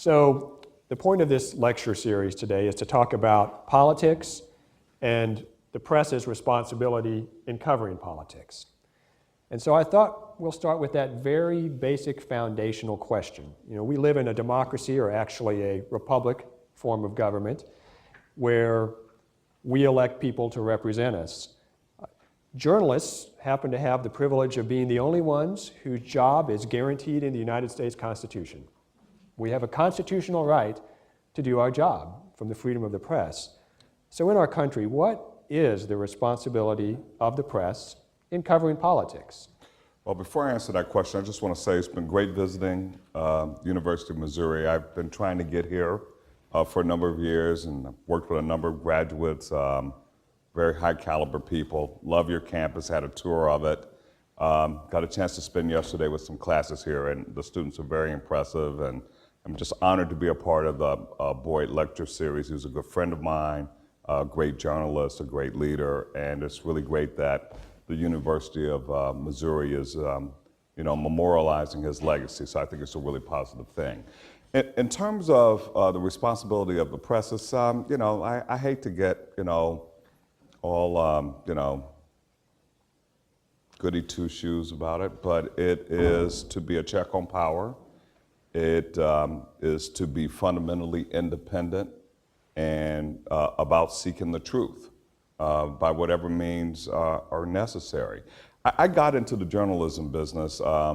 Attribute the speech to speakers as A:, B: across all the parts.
A: So the point of this lecture series today is to talk about politics and the press's responsibility in covering politics. And so I thought we'll start with that very basic foundational question. You know, we live in a democracy, or actually a republic form of government, where we elect people to represent us. Journalists happen to have the privilege of being the only ones whose job is guaranteed in the United States Constitution. We have a constitutional right to do our job from the freedom of the press. So in our country, what is the responsibility of the press in covering politics?
B: Well, before I answer that question, I just want to say it's been great visiting University of Missouri. I've been trying to get here for a number of years, and I've worked with a number of graduates, very high caliber people. Love your campus, had a tour of it. Got a chance to spend yesterday with some classes here, and the students are very impressive, and I'm just honored to be a part of the Boyd Lecture Series. He's a good friend of mine, a great journalist, a great leader, and it's really great that the University of Missouri is memorializing his legacy, so I think it's a really positive thing. In terms of the responsibility of the press, it's, I hate to get, all, goody two-shoes about it, but it is to be a check on power. It is to be fundamentally independent and about seeking the truth by whatever means are necessary. I got into the journalism business. I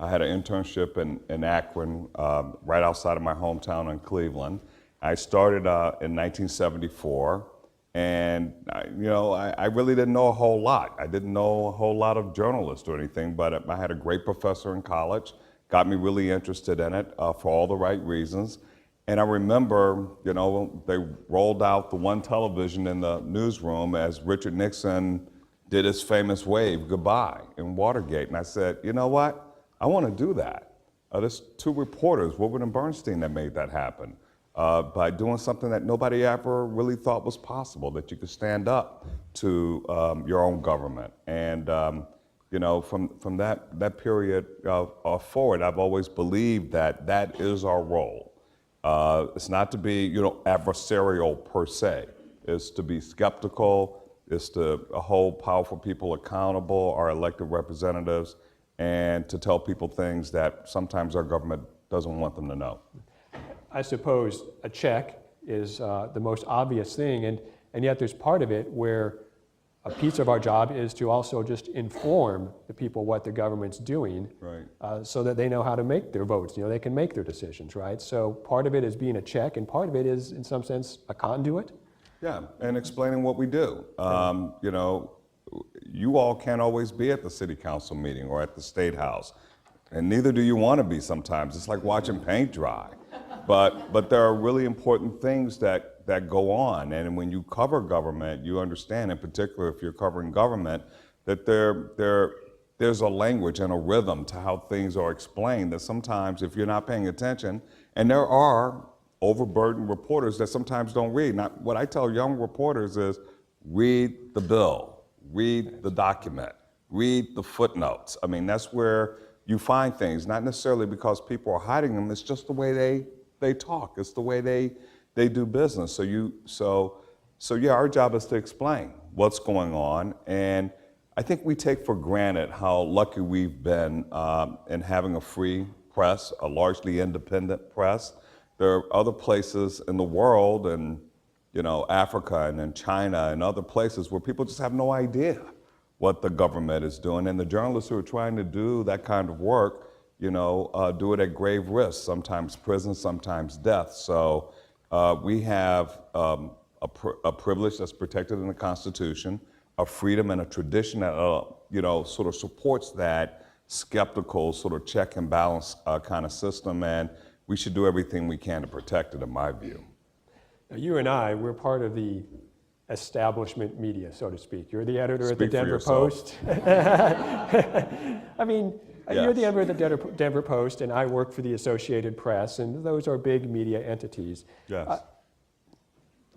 B: had an internship in Akron, right outside of my hometown in Cleveland. I started in 1974. And I really didn't know a whole lot. I didn't know a whole lot of journalists or anything, but I had a great professor in college, got me really interested in it for all the right reasons. And I remember, they rolled out the one television in the newsroom as Richard Nixon did his famous wave goodbye in Watergate. And I said, you know what? I want to do that. There's two reporters, Woodward and Bernstein, that made that happen. By doing something that nobody ever really thought was possible, that you could stand up to your own government. And from that period forward, I've always believed that that is our role. It's not to be adversarial per se. It's to be skeptical. It's to hold powerful people accountable, our elected representatives, and to tell people things that sometimes our government doesn't want them to know.
A: I suppose a check is the most obvious thing, and yet there's part of it where a piece of our job is to also just inform the people what the government's doing, right. So that they know how to make their votes, they can make their decisions, right? So part of it is being a check, and part of it is, in some sense, a conduit.
B: Yeah, and explaining what we do. You all can't always be at the city council meeting or at the state house, and neither do you want to be sometimes. It's like watching paint dry. But there are really important things that go on, and when you cover government, you understand, in particular if you're covering government, that there's a language and a rhythm to how things are explained that sometimes if you're not paying attention, and there are overburdened reporters that sometimes don't read. Now, what I tell young reporters is read the bill, read the document, read the footnotes. I mean, that's where you find things, not necessarily because people are hiding them, it's just the way they talk. It's the way they do business. So yeah, our job is to explain what's going on. And I think we take for granted how lucky we've been in having a free press, a largely independent press. There are other places in the world, and Africa and in China and other places where people just have no idea what the government is doing. And the journalists who are trying to do that kind of work do it at grave risk, sometimes prison, sometimes death. So we have a privilege that's protected in the Constitution, a freedom and a tradition that sort of supports that skeptical sort of check and balance kind of system, and we should do everything we can to protect it, in my view.
A: Now, you and we're part of the establishment media, so to speak. You're the editor at the
B: Speak
A: Denver
B: for yourself.
A: Post. I mean, yes. You're the editor at the Denver Post, and I work for the Associated Press, and those are big media entities.
B: Yes.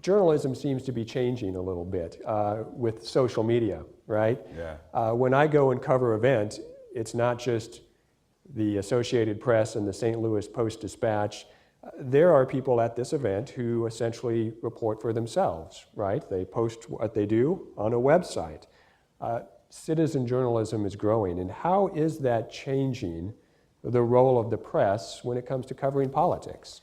A: Journalism seems to be changing a little bit with social media, right?
B: Yeah.
A: When I go and cover events, it's not just the Associated Press and the St. Louis Post-Dispatch. there are people at this event who essentially report for themselves, right? They post what they do on a website. Citizen journalism is growing, and how is that changing the role of the press when it comes to covering politics?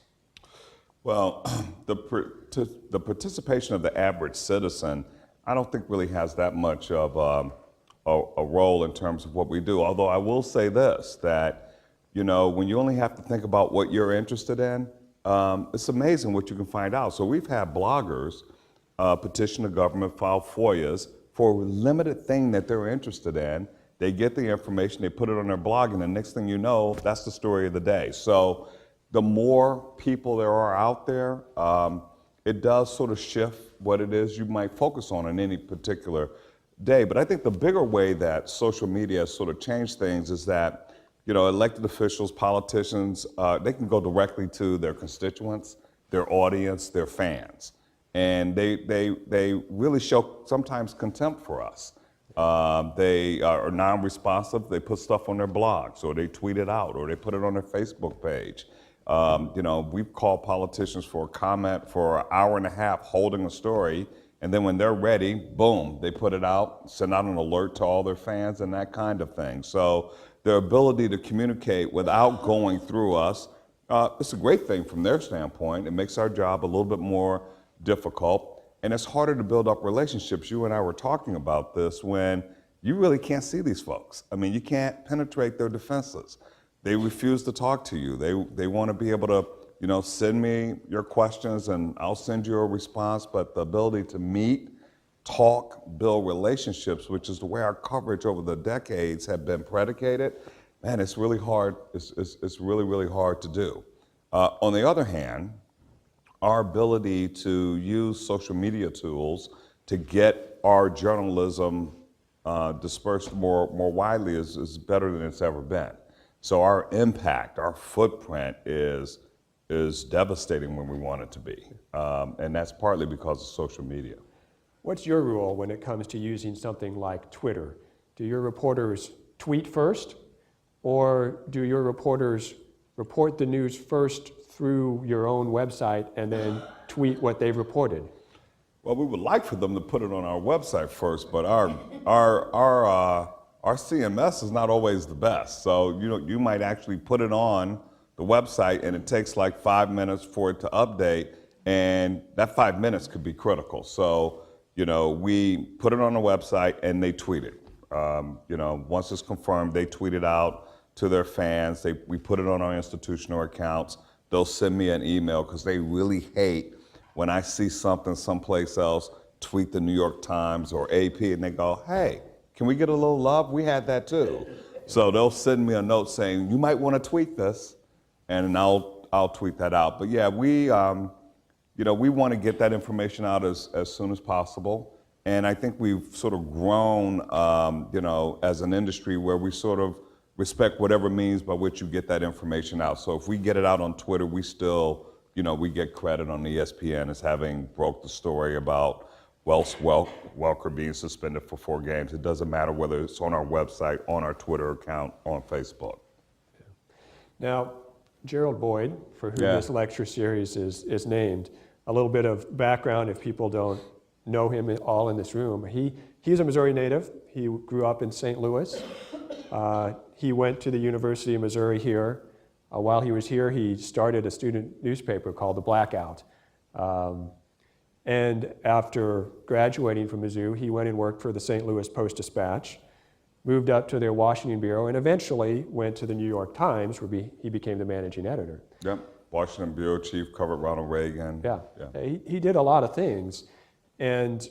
B: Well, the participation of the average citizen, I don't think really has that much of a role in terms of what we do. Although I will say this, that when you only have to think about what you're interested in, it's amazing what you can find out. So we've had bloggers petition the government, file FOIAs for a limited thing that they're interested in. They get the information, they put it on their blog, and the next thing you know, that's the story of the day. So the more people there are out there, it does sort of shift what it is you might focus on in any particular day. But I think the bigger way that social media has sort of changed things is that, elected officials, politicians, they can go directly to their constituents, their audience, their fans. And they really show sometimes contempt for us. They are non-responsive. They put stuff on their blogs, or they tweet it out, or they put it on their Facebook page. We've called politicians for a comment for an hour and a half holding a story, and then when they're ready, boom, they put it out, send out an alert to all their fans and that kind of thing. So their ability to communicate without going through us, it's a great thing from their standpoint. It makes our job a little bit more difficult, and it's harder to build up relationships. You and I were talking about this when you really can't see these folks. I mean, you can't penetrate their defenses. They refuse to talk to you. They want to be able to, send me your questions and I'll send you a response, but the ability to meet, talk, build relationships, which is the way our coverage over the decades have been predicated, man, it's really hard. It's really, really hard to do. On the other hand, our ability to use social media tools to get our journalism dispersed more widely is better than it's ever been. So our impact, our footprint is devastating when we want it to be. And that's partly because of social media.
A: What's your rule when it comes to using something like Twitter? Do your reporters tweet first, or do your reporters report the news first through your own website and then tweet what they've reported?
B: Well, we would like for them to put it on our website first, but our CMS is not always the best. So you might actually put it on the website and it takes like 5 minutes for it to update, and that 5 minutes could be critical. So we put it on the website and they tweet it. Once it's confirmed, they tweet it out to their fans. We put it on our institutional accounts. They'll send me an email because they really hate when I see something someplace else, tweet the New York Times or AP, and they go, hey, can we get a little love? We had that too. So they'll send me a note saying, you might want to tweet this, and I'll tweet that out. But yeah, we want to get that information out as soon as possible. And I think we've sort of grown, as an industry where we sort of respect whatever means by which you get that information out. So if we get it out on Twitter, we still, we get credit on ESPN as having broke the story about Welker being suspended for 4 games. It doesn't matter whether it's on our website, on our Twitter account, on Facebook.
A: Now, Gerald Boyd, for whom this lecture series is named, a little bit of background if people don't know him all in this room. He's a Missouri native. He grew up in St. Louis. He went to the University of Missouri here. While he was here, he started a student newspaper called The Blackout. And after graduating from Mizzou, he went and worked for the St. Louis Post-Dispatch, moved up to their Washington bureau, and eventually went to the New York Times, where he became the managing editor.
B: Yep, Washington bureau chief, covered Ronald Reagan.
A: Yeah. He did a lot of things. And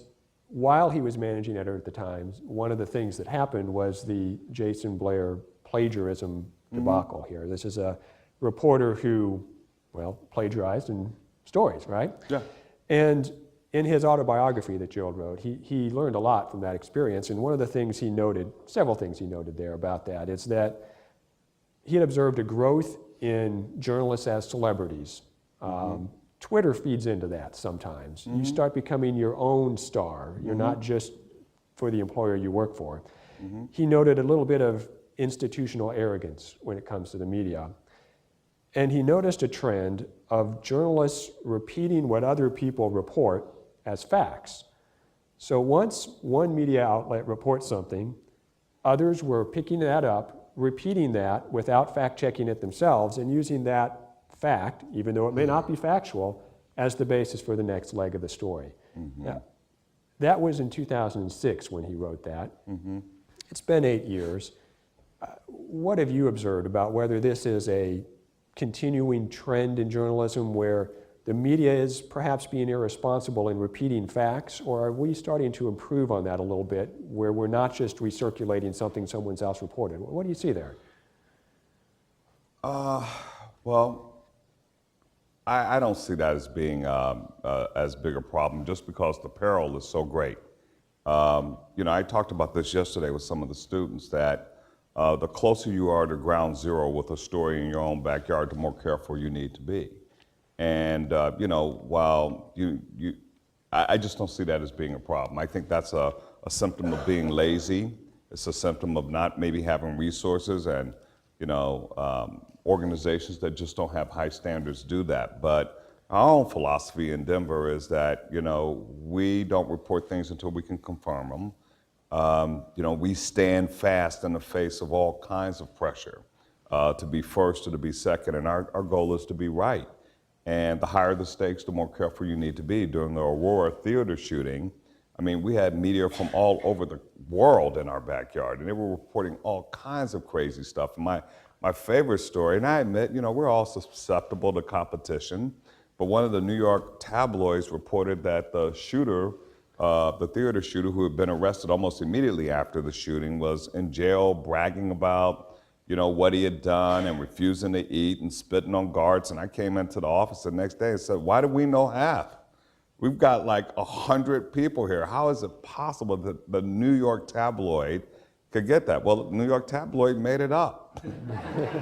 A: while he was managing editor at the Times, one of the things that happened was the Jason Blair plagiarism debacle here. This is a reporter who, plagiarized in stories, right?
B: Yeah.
A: And in his autobiography that Gerald wrote, he learned a lot from that experience. And one of the things he noted, several things he noted there about that, is that he had observed a growth in journalists as celebrities. Twitter feeds into that sometimes. You start becoming your own star. You're not just for the employer you work for. He noted a little bit of institutional arrogance when it comes to the media. And he noticed a trend of journalists repeating what other people report as facts. So once one media outlet reports something, others were picking that up, repeating that without fact-checking it themselves, and using that fact, even though it may not be factual, as the basis for the next leg of the story. Now, that was in 2006 when he wrote that. It's been 8 years. What have you observed about whether this is a continuing trend in journalism where the media is perhaps being irresponsible in repeating facts, or are we starting to improve on that a little bit where we're not just recirculating something someone else reported? What do you see there?
B: Well, I don't see that as being as big a problem just because the peril is so great. I talked about this yesterday with some of the students that the closer you are to ground zero with a story in your own backyard, the more careful you need to be. And, while I just don't see that as being a problem. I think that's a symptom of being lazy. It's a symptom of not maybe having resources and, organizations that just don't have high standards do that. But our own philosophy in Denver is that, we don't report things until we can confirm them. We stand fast in the face of all kinds of pressure to be first or to be second, and our goal is to be right. And the higher the stakes, the more careful you need to be. During the Aurora theater shooting, we had media from all over the world in our backyard, and they were reporting all kinds of crazy stuff. And my favorite story, and I admit, we're all susceptible to competition, but one of the New York tabloids reported that the shooter, the theater shooter who had been arrested almost immediately after the shooting, was in jail bragging about what he had done and refusing to eat and spitting on guards. And I came into the office the next day and said, why do we know half? We've got like 100 people here. How is it possible that the New York tabloid could get that? Well, the New York tabloid made it up.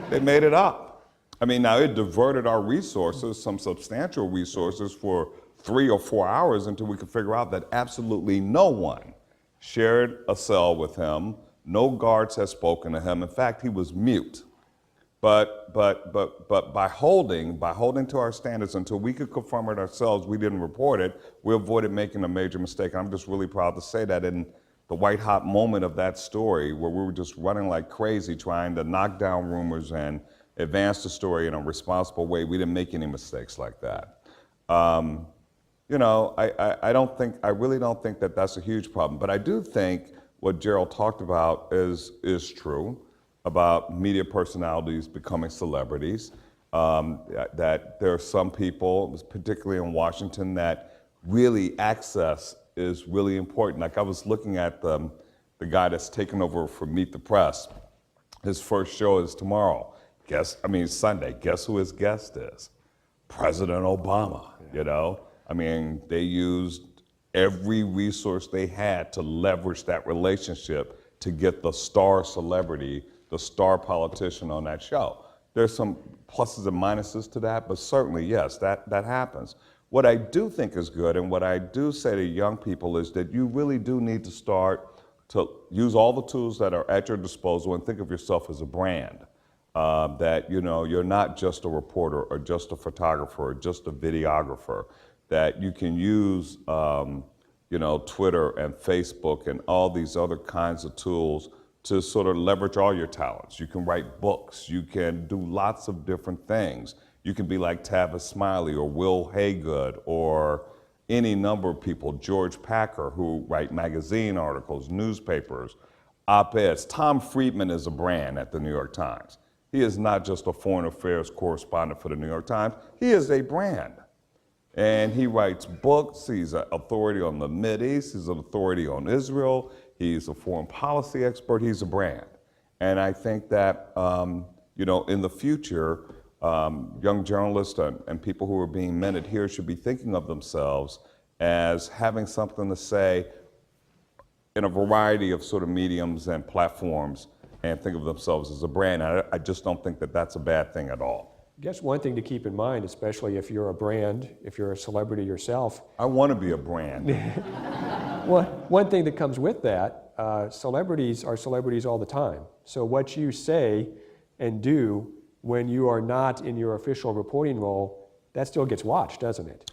B: They made it up. Now it diverted our resources, some substantial resources, for 3 or 4 hours until we could figure out that absolutely no one shared a cell with him. No guards had spoken to him. In fact, he was mute. But by holding to our standards until we could confirm it ourselves, we didn't report it, we avoided making a major mistake. And I'm just really proud to say that in the white hot moment of that story, where we were just running like crazy trying to knock down rumors and advance the story in a responsible way, we didn't make any mistakes like that. I really don't think that that's a huge problem. But I do think what Gerald talked about is true about media personalities becoming celebrities, that there are some people, particularly in Washington, that really access is really important. Like I was looking at the guy that's taken over for Meet the Press. His first show is tomorrow. Sunday. Guess who his guest is? President Obama, They used every resource they had to leverage that relationship to get the star celebrity, the star politician on that show. There's some pluses and minuses to that, but certainly, yes, that happens. What I do think is good, and what I do say to young people, is that you really do need to start to use all the tools that are at your disposal and think of yourself as a brand. That you're not just a reporter or just a photographer or just a videographer, that you can use Twitter and Facebook and all these other kinds of tools to sort of leverage all your talents. You can write books, you can do lots of different things. You can be like Tavis Smiley or Will Haygood or any number of people, George Packer, who write magazine articles, newspapers, op-eds. Tom Friedman is a brand at the New York Times. He is not just a foreign affairs correspondent for the New York Times, he is a brand. And he writes books, he's an authority on the Mideast, he's an authority on Israel, he's a foreign policy expert, he's a brand. And I think that, in the future, young journalists and people who are being mentored here should be thinking of themselves as having something to say in a variety of sort of mediums and platforms, and think of themselves as a brand. I just don't think that that's a bad thing at all.
A: I guess one thing to keep in mind, especially if you're a brand, if you're a celebrity yourself.
B: I want to be a brand.
A: Well, one thing that comes with that, celebrities are celebrities all the time. So what you say and do when you are not in your official reporting role, that still gets watched, doesn't it?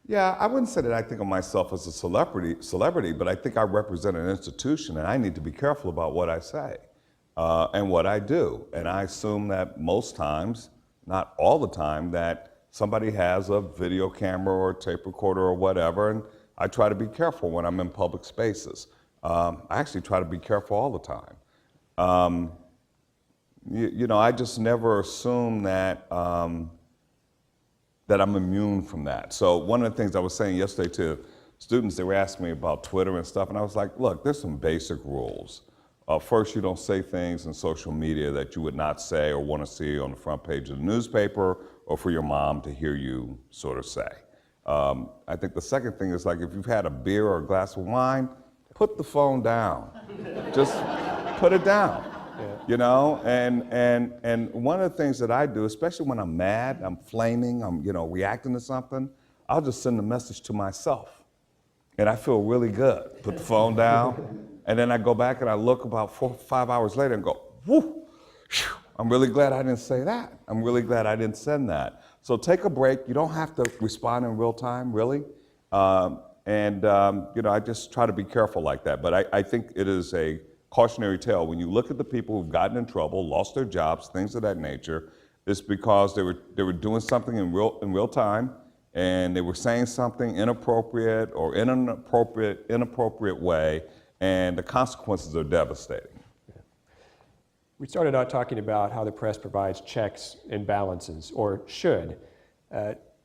B: Yeah, I wouldn't say that I think of myself as a celebrity, but I think I represent an institution, and I need to be careful about what I say and what I do. And I assume that most times, not all the time, that somebody has a video camera or a tape recorder or whatever, and I try to be careful when I'm in public spaces. I actually try to be careful all the time. You know, I just never assume that that I'm immune from that. So one of the things I was saying yesterday to students, they were asking me about Twitter and stuff, and I was like, look, there's some basic rules. First, you don't say things in social media that you would not say or want to see on the front page of the newspaper or for your mom to hear you sort of say. I think the second thing is, like, if you've had a beer or a glass of wine, put the phone down. Just put it down. Yeah. You know, and one of the things that I do, especially when I'm mad, I'm flaming, I'm reacting to something, I'll just send a message to myself, and I feel really good. Put the phone down, and then I go back and I look about 4 or 5 hours later and go, whoo, I'm really glad I didn't say that. I'm really glad I didn't send that. So take a break. You don't have to respond in real time, really, I just try to be careful like that. But I think it is a cautionary tale. When you look at the people who've gotten in trouble, lost their jobs, things of that nature, it's because they were doing something in real time, and they were saying something inappropriate or in an inappropriate way, and the consequences are devastating.
A: Yeah. We started out talking about how the press provides checks and balances, or should.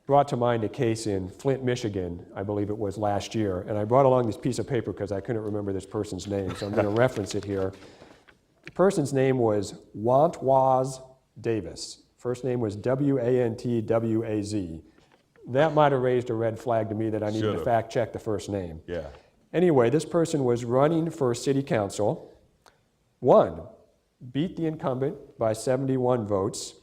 A: Brought to mind a case in Flint, Michigan, I believe it was last year, and I brought along this piece of paper because I couldn't remember this person's name, so I'm going to reference it here. The person's name was Wantwaz Davis. First name was W-A-N-T-W-A-Z. That might have raised a red flag to me that I needed to fact check the first name.
B: Yeah.
A: Anyway, this person was running for city council, won, beat the incumbent by 71 votes,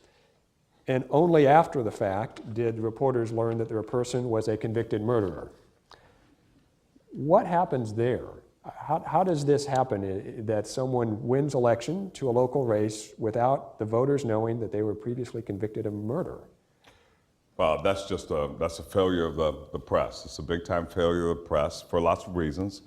A: and only after the fact did reporters learn that the person was a convicted murderer. What happens there? How does this happen, that someone wins election to a local race without the voters knowing that they were previously convicted of murder?
B: Well, that's a failure of the press. It's a big time failure of the press for lots of reasons.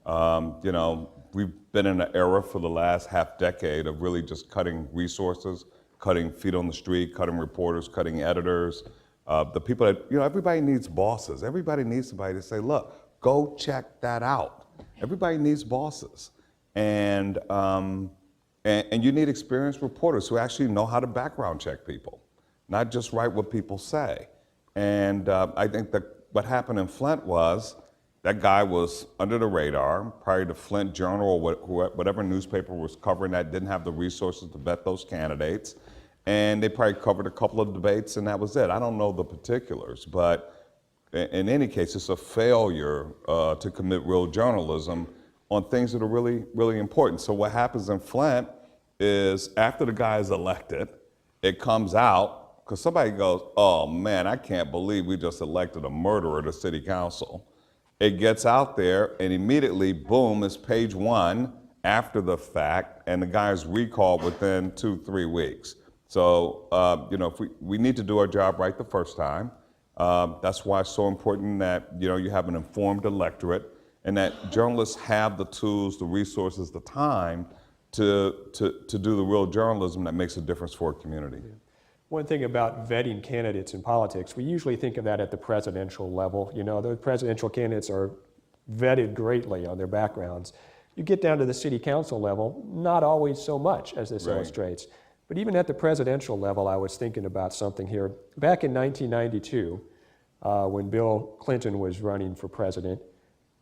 B: We've been in an era for the last half decade of really just cutting resources, cutting feet on the street, cutting reporters, cutting editors. The people that, everybody needs bosses. Everybody needs somebody to say, look, go check that out. Everybody needs bosses. And you need experienced reporters who actually know how to background check people, not just write what people say. And I think that what happened in Flint was that guy was under the radar. Probably the Flint Journal or whatever newspaper was covering that didn't have the resources to vet those candidates. And they probably covered a couple of debates and that was it. I don't know the particulars, but in any case, it's a failure to commit real journalism on things that are really, really important. So what happens in Flint is after the guy is elected, it comes out, because somebody goes, oh man, I can't believe we just elected a murderer to city council. It gets out there and immediately, boom, it's page one after the fact, and the guy is recalled within 2-3 weeks. So, if we need to do our job right the first time. That's why it's so important that, you have an informed electorate and that journalists have the tools, the resources, the time to do the real journalism that makes a difference for a community. Yeah.
A: One thing about vetting candidates in politics, we usually think of that at the presidential level. The presidential candidates are vetted greatly on their backgrounds. You get down to the city council level, not always so much, as this illustrates. But even at the presidential level, I was thinking about something here. Back in 1992, when Bill Clinton was running for president,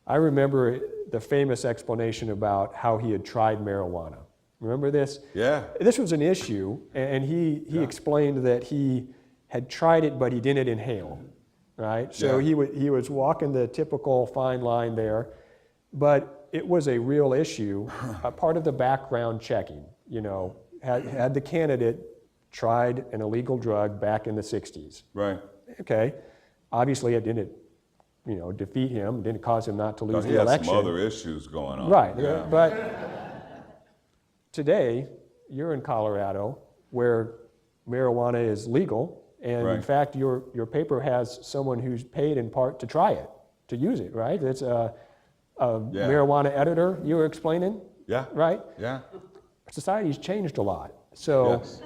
A: I remember the famous explanation about how he had tried marijuana. Remember this?
B: Yeah.
A: This was an issue, and he explained that he had tried it, but he didn't inhale, right? So he was walking the typical fine line there, but it was a real issue, a part of the background checking, had the candidate tried an illegal drug back in the 60s.
B: Right.
A: Okay. Obviously, it didn't, defeat him, didn't cause him not to lose the election.
B: He had some other issues going on.
A: Right.
B: Yeah.
A: But today, you're in Colorado, where marijuana is legal, and in
B: Right.
A: fact, your paper has someone who's paid in part to try it, to use it, right? It's a marijuana editor you were explaining,
B: Yeah.
A: right?
B: Yeah.
A: Society's changed a lot. So
B: Yes.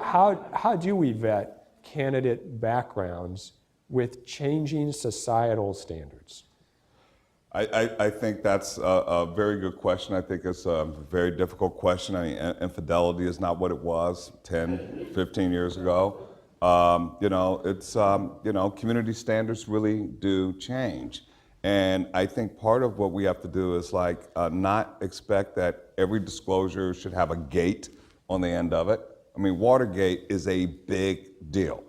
A: how do we vet candidate backgrounds with changing societal standards?
B: I think that's a very good question. I think it's a very difficult question. I mean, infidelity is not what it was 10, 15 years ago. Community standards really do change. And I think part of what we have to do is not expect that every disclosure should have a gate on the end of it. I mean, Watergate is a big deal.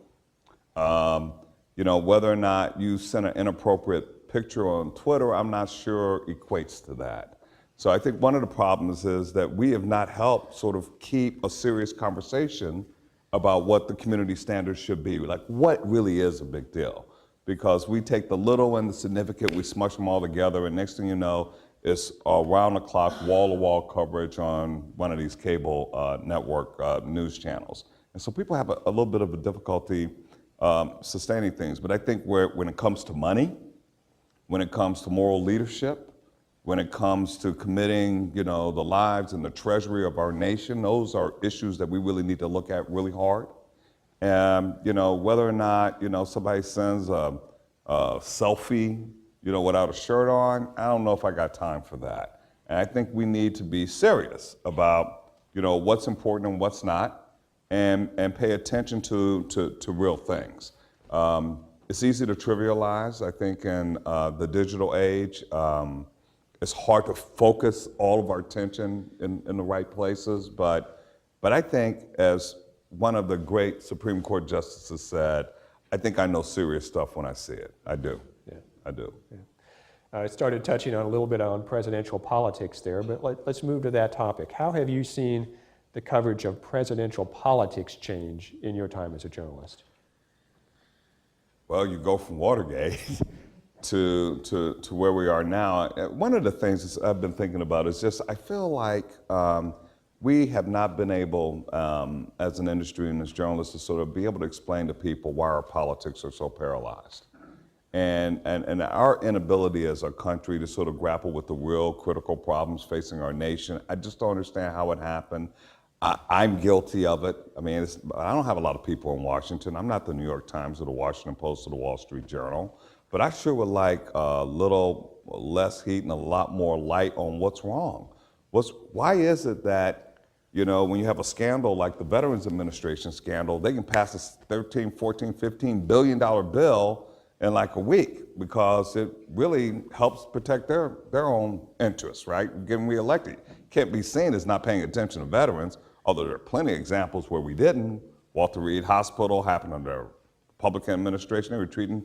B: Whether or not you sent an inappropriate picture on Twitter, I'm not sure equates to that. So I think one of the problems is that we have not helped sort of keep a serious conversation about what the community standards should be, like what really is a big deal. Because we take the little and the significant, we smush them all together, and next thing you know, it's around the clock, wall-to-wall coverage on one of these cable network news channels. And so people have a little bit of a difficulty sustaining things. But I think when it comes to money, when it comes to moral leadership, when it comes to committing, the lives and the treasury of our nation, those are issues that we really need to look at really hard. And, whether or not, somebody sends a selfie, without a shirt on, I don't know if I got time for that. And I think we need to be serious about, what's important and what's not, and pay attention to real things. It's easy to trivialize. I think in the digital age, it's hard to focus all of our attention in the right places. But I think, as one of the great Supreme Court justices said, I think I know serious stuff when I see it. I do.
A: Yeah.
B: I do.
A: Yeah. I started touching on a little bit on presidential politics there, but let's move to that topic. How have you seen the coverage of presidential politics change in your time as a journalist?
B: Well, you go from Watergate to where we are now. One of the things I've been thinking about is just, I feel like we have not been able, as an industry and as journalists, to sort of be able to explain to people why our politics are so paralyzed. And our inability as a country to sort of grapple with the real critical problems facing our nation, I just don't understand how it happened. I'm guilty of it. I mean, I don't have a lot of people in Washington. I'm not the New York Times or the Washington Post or the Wall Street Journal, but I sure would like a little less heat and a lot more light on what's wrong. Why is it that, when you have a scandal like the Veterans Administration scandal, they can pass a $13, $14, $15 billion bill in like a week because it really helps protect their own interests, right? Getting reelected. Can't be seen as not paying attention to veterans, although there are plenty of examples where we didn't. Walter Reed Hospital happened under Republican administration. They were treating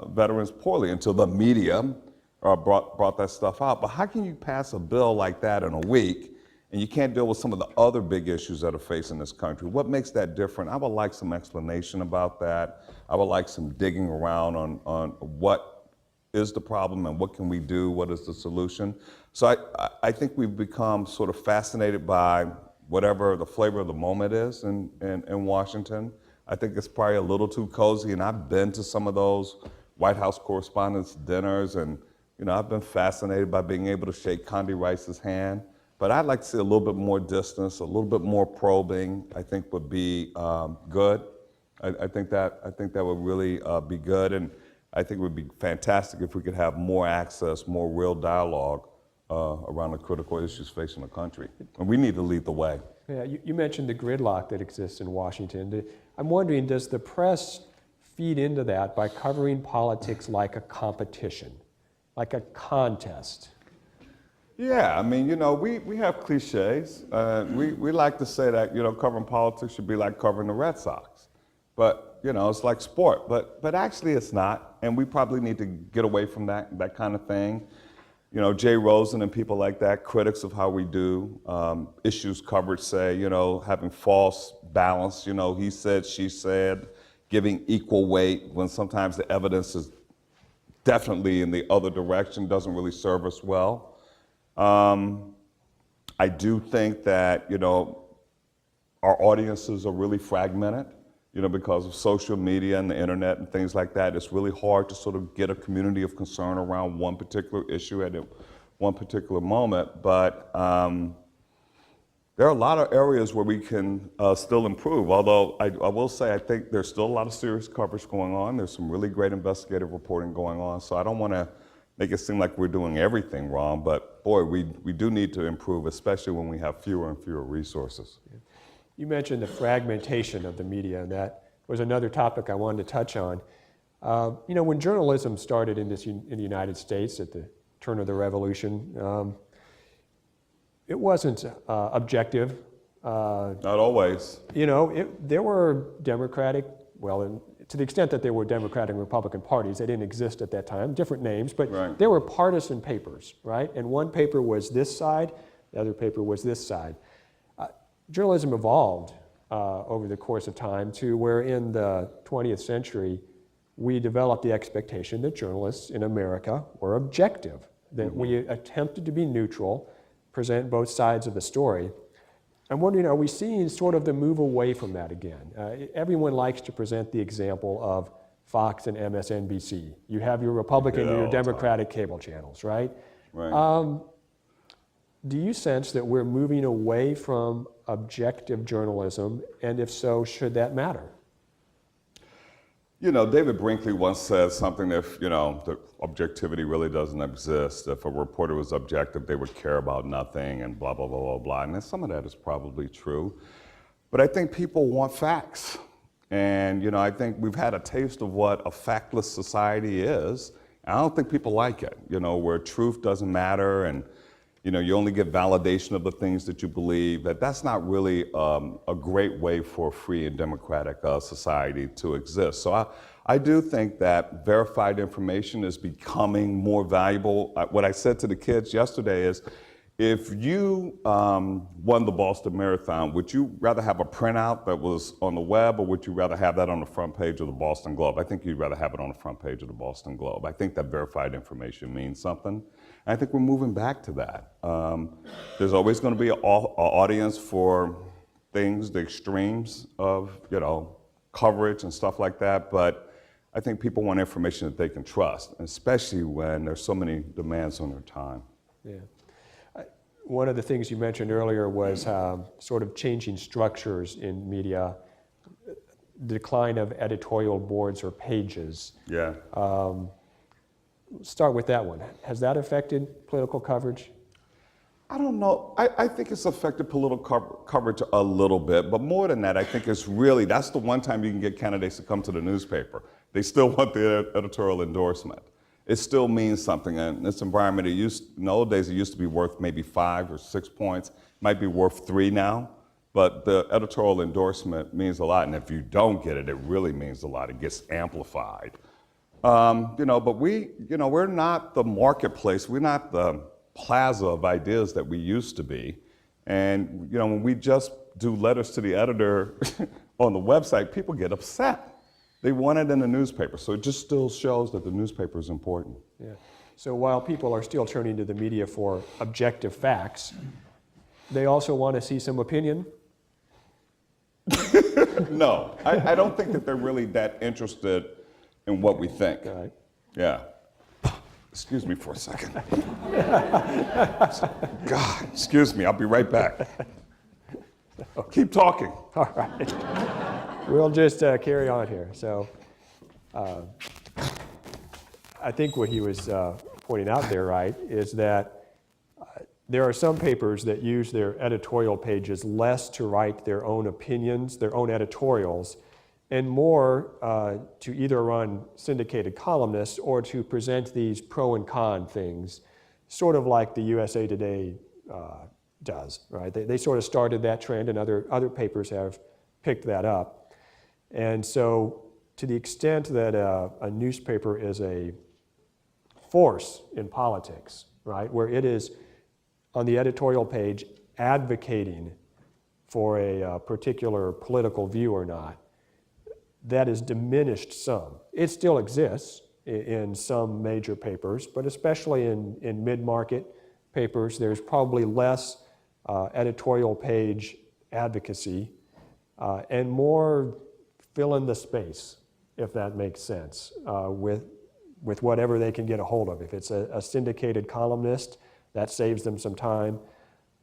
B: veterans poorly until the media brought that stuff out. But how can you pass a bill like that in a week and you can't deal with some of the other big issues that are facing this country? What makes that different? I would like some explanation about that. I would like some digging around on what is the problem and what can we do? What is the solution? So I think we've become sort of fascinated by whatever the flavor of the moment is in Washington. I think it's probably a little too cozy, and I've been to some of those White House Correspondents' dinners, and I've been fascinated by being able to shake Condi Rice's hand. But I'd like to see a little bit more distance, a little bit more probing. I think would be good. I think that would really be good, and I think it would be fantastic if we could have more access, more real dialogue around the critical issues facing the country. And we need to lead the way.
A: Yeah, you mentioned the gridlock that exists in Washington. I'm wondering, does the press feed into that by covering politics like a competition, like a contest?
B: Yeah, I mean, we have cliches. We like to say that, covering politics should be like covering the Red Sox. But, it's like sport. But actually it's not. And we probably need to get away from that kind of thing. Jay Rosen and people like that, critics of how we do issues coverage, say, having false balance, he said, she said, giving equal weight when sometimes the evidence is definitely in the other direction, doesn't really serve us well. I do think that, our audiences are really fragmented, because of social media and the internet and things like that. It's really hard to sort of get a community of concern around one particular issue at one particular moment. But there are a lot of areas where we can still improve, although I will say I think there's still a lot of serious coverage going on. There's some really great investigative reporting going on, so I don't want to make it seem like we're doing everything wrong, but boy, we do need to improve, especially when we have fewer and fewer resources.
A: You mentioned the fragmentation of the media, and that was another topic I wanted to touch on. When journalism started in the United States at the turn of the revolution, it wasn't objective.
B: Not always.
A: There were Democratic, to the extent that there were Democratic and Republican parties, they didn't exist at that time, different names, but
B: right.
A: There were partisan papers, right? And one paper was this side, the other paper was this side. Journalism evolved over the course of time to where in the 20th century, we developed the expectation that journalists in America were objective, that we attempted to be neutral, present both sides of the story. I'm wondering, are we seeing sort of the move away from that again? Everyone likes to present the example of Fox and MSNBC. You have your Republican and your Democratic cable channels, right?
B: Right.
A: Do you sense that we're moving away from objective journalism, and if so, should that matter?
B: David Brinkley once said something that, that objectivity really doesn't exist. If a reporter was objective, they would care about nothing and blah, blah, blah, blah, blah. And some of that is probably true. But I think people want facts. And, I think we've had a taste of what a factless society is. I don't think people like it, where truth doesn't matter and, you only get validation of the things that you believe. That's not really a great way for a free and democratic society to exist. So I do think that verified information is becoming more valuable. What I said to the kids yesterday is, if you won the Boston Marathon, would you rather have a printout that was on the web, or would you rather have that on the front page of the Boston Globe? I think you'd rather have it on the front page of the Boston Globe. I think that verified information means something. And I think we're moving back to that. There's always going to be an audience for things, the extremes of, coverage and stuff like that. But I think people want information that they can trust, especially when there's so many demands on their time.
A: Yeah. One of the things you mentioned earlier was sort of changing structures in media, decline of editorial boards or pages.
B: Yeah.
A: Start with that one. Has that affected political coverage?
B: I don't know. I think it's affected political coverage a little bit, but more than that, I think it's really, that's the one time you can get candidates to come to the newspaper. They still want the editorial endorsement. It still means something. And in this environment, in the old days, it used to be worth maybe 5 or 6 points. It might be worth 3 now, but the editorial endorsement means a lot. And if you don't get it, it really means a lot. It gets amplified. But we're not the marketplace. We're not the plaza of ideas that we used to be. And, when we just do letters to the editor on the website, people get upset. They want it in the newspaper. So it just still shows that the newspaper is important.
A: Yeah. So while people are still turning to the media for objective facts, they also want to see some opinion?
B: No, I don't think that they're really that interested in what we think.
A: All right.
B: Yeah. Excuse me for a second. God, excuse me, I'll be right back. Keep talking.
A: All right. We'll just carry on here. So I think what he was pointing out there, right, is that there are some papers that use their editorial pages less to write their own opinions, their own editorials, and more to either run syndicated columnists or to present these pro and con things, sort of like the USA Today does, right? They sort of started that trend, and other papers have picked that up. And so to the extent that a newspaper is a force in politics, right, where it is on the editorial page advocating for a particular political view or not, that is diminished some. It still exists in some major papers, but especially in mid-market papers, there's probably less editorial page advocacy. and more fill in the space, if that makes sense, with whatever they can get a hold of. If it's a syndicated columnist, that saves them some time.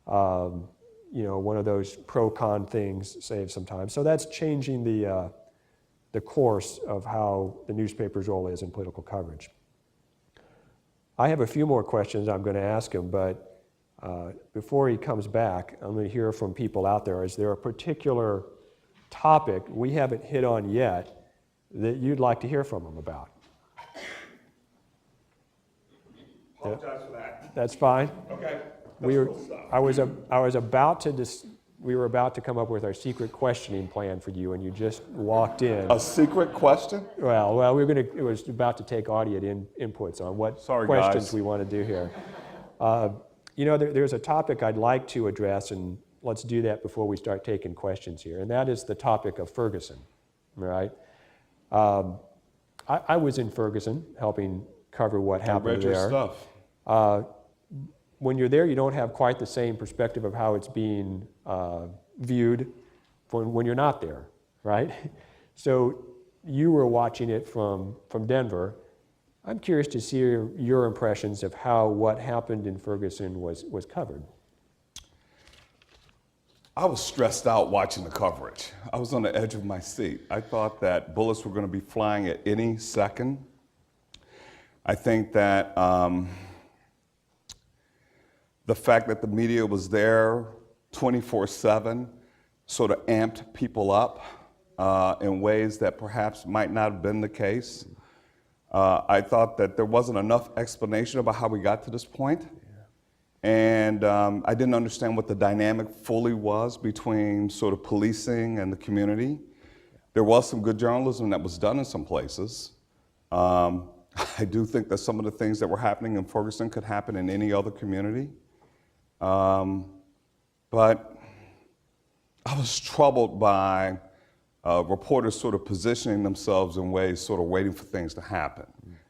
A: One of those pro-con things saves some time. So that's changing the course of how the newspaper's role is in political coverage. I have a few more questions I'm going to ask him, but before he comes back, I'm going to hear from people out there. Is there a particular topic we haven't hit on yet that you'd like to hear from him about?
B: Apologize for that.
A: That's fine.
B: Okay.
A: We were about to come up with our secret questioning plan for you, and you just walked in.
B: A secret question?
A: Well, it was about to take audience inputs on what questions we want to do here. There's a topic I'd like to address, and let's do that before we start taking questions here, and that is the topic of Ferguson, right? I was in Ferguson helping cover what happened there.
B: I read your stuff.
A: When you're there, you don't have quite the same perspective of how it's being viewed when you're not there, right? So you were watching it from Denver. I'm curious to see your impressions of how what happened in Ferguson was covered.
B: I was stressed out watching the coverage. I was on the edge of my seat. I thought that bullets were going to be flying at any second. I think that the fact that the media was there 24/7 sort of amped people up in ways that perhaps might not have been the case. I thought that there wasn't enough explanation about how we got to this point. And I didn't understand what the dynamic fully was between sort of policing and the community. There was some good journalism that was done in some places. I do think that some of the things that were happening in Ferguson could happen in any other community. But I was troubled by reporters sort of positioning themselves in ways sort of waiting for things to happen.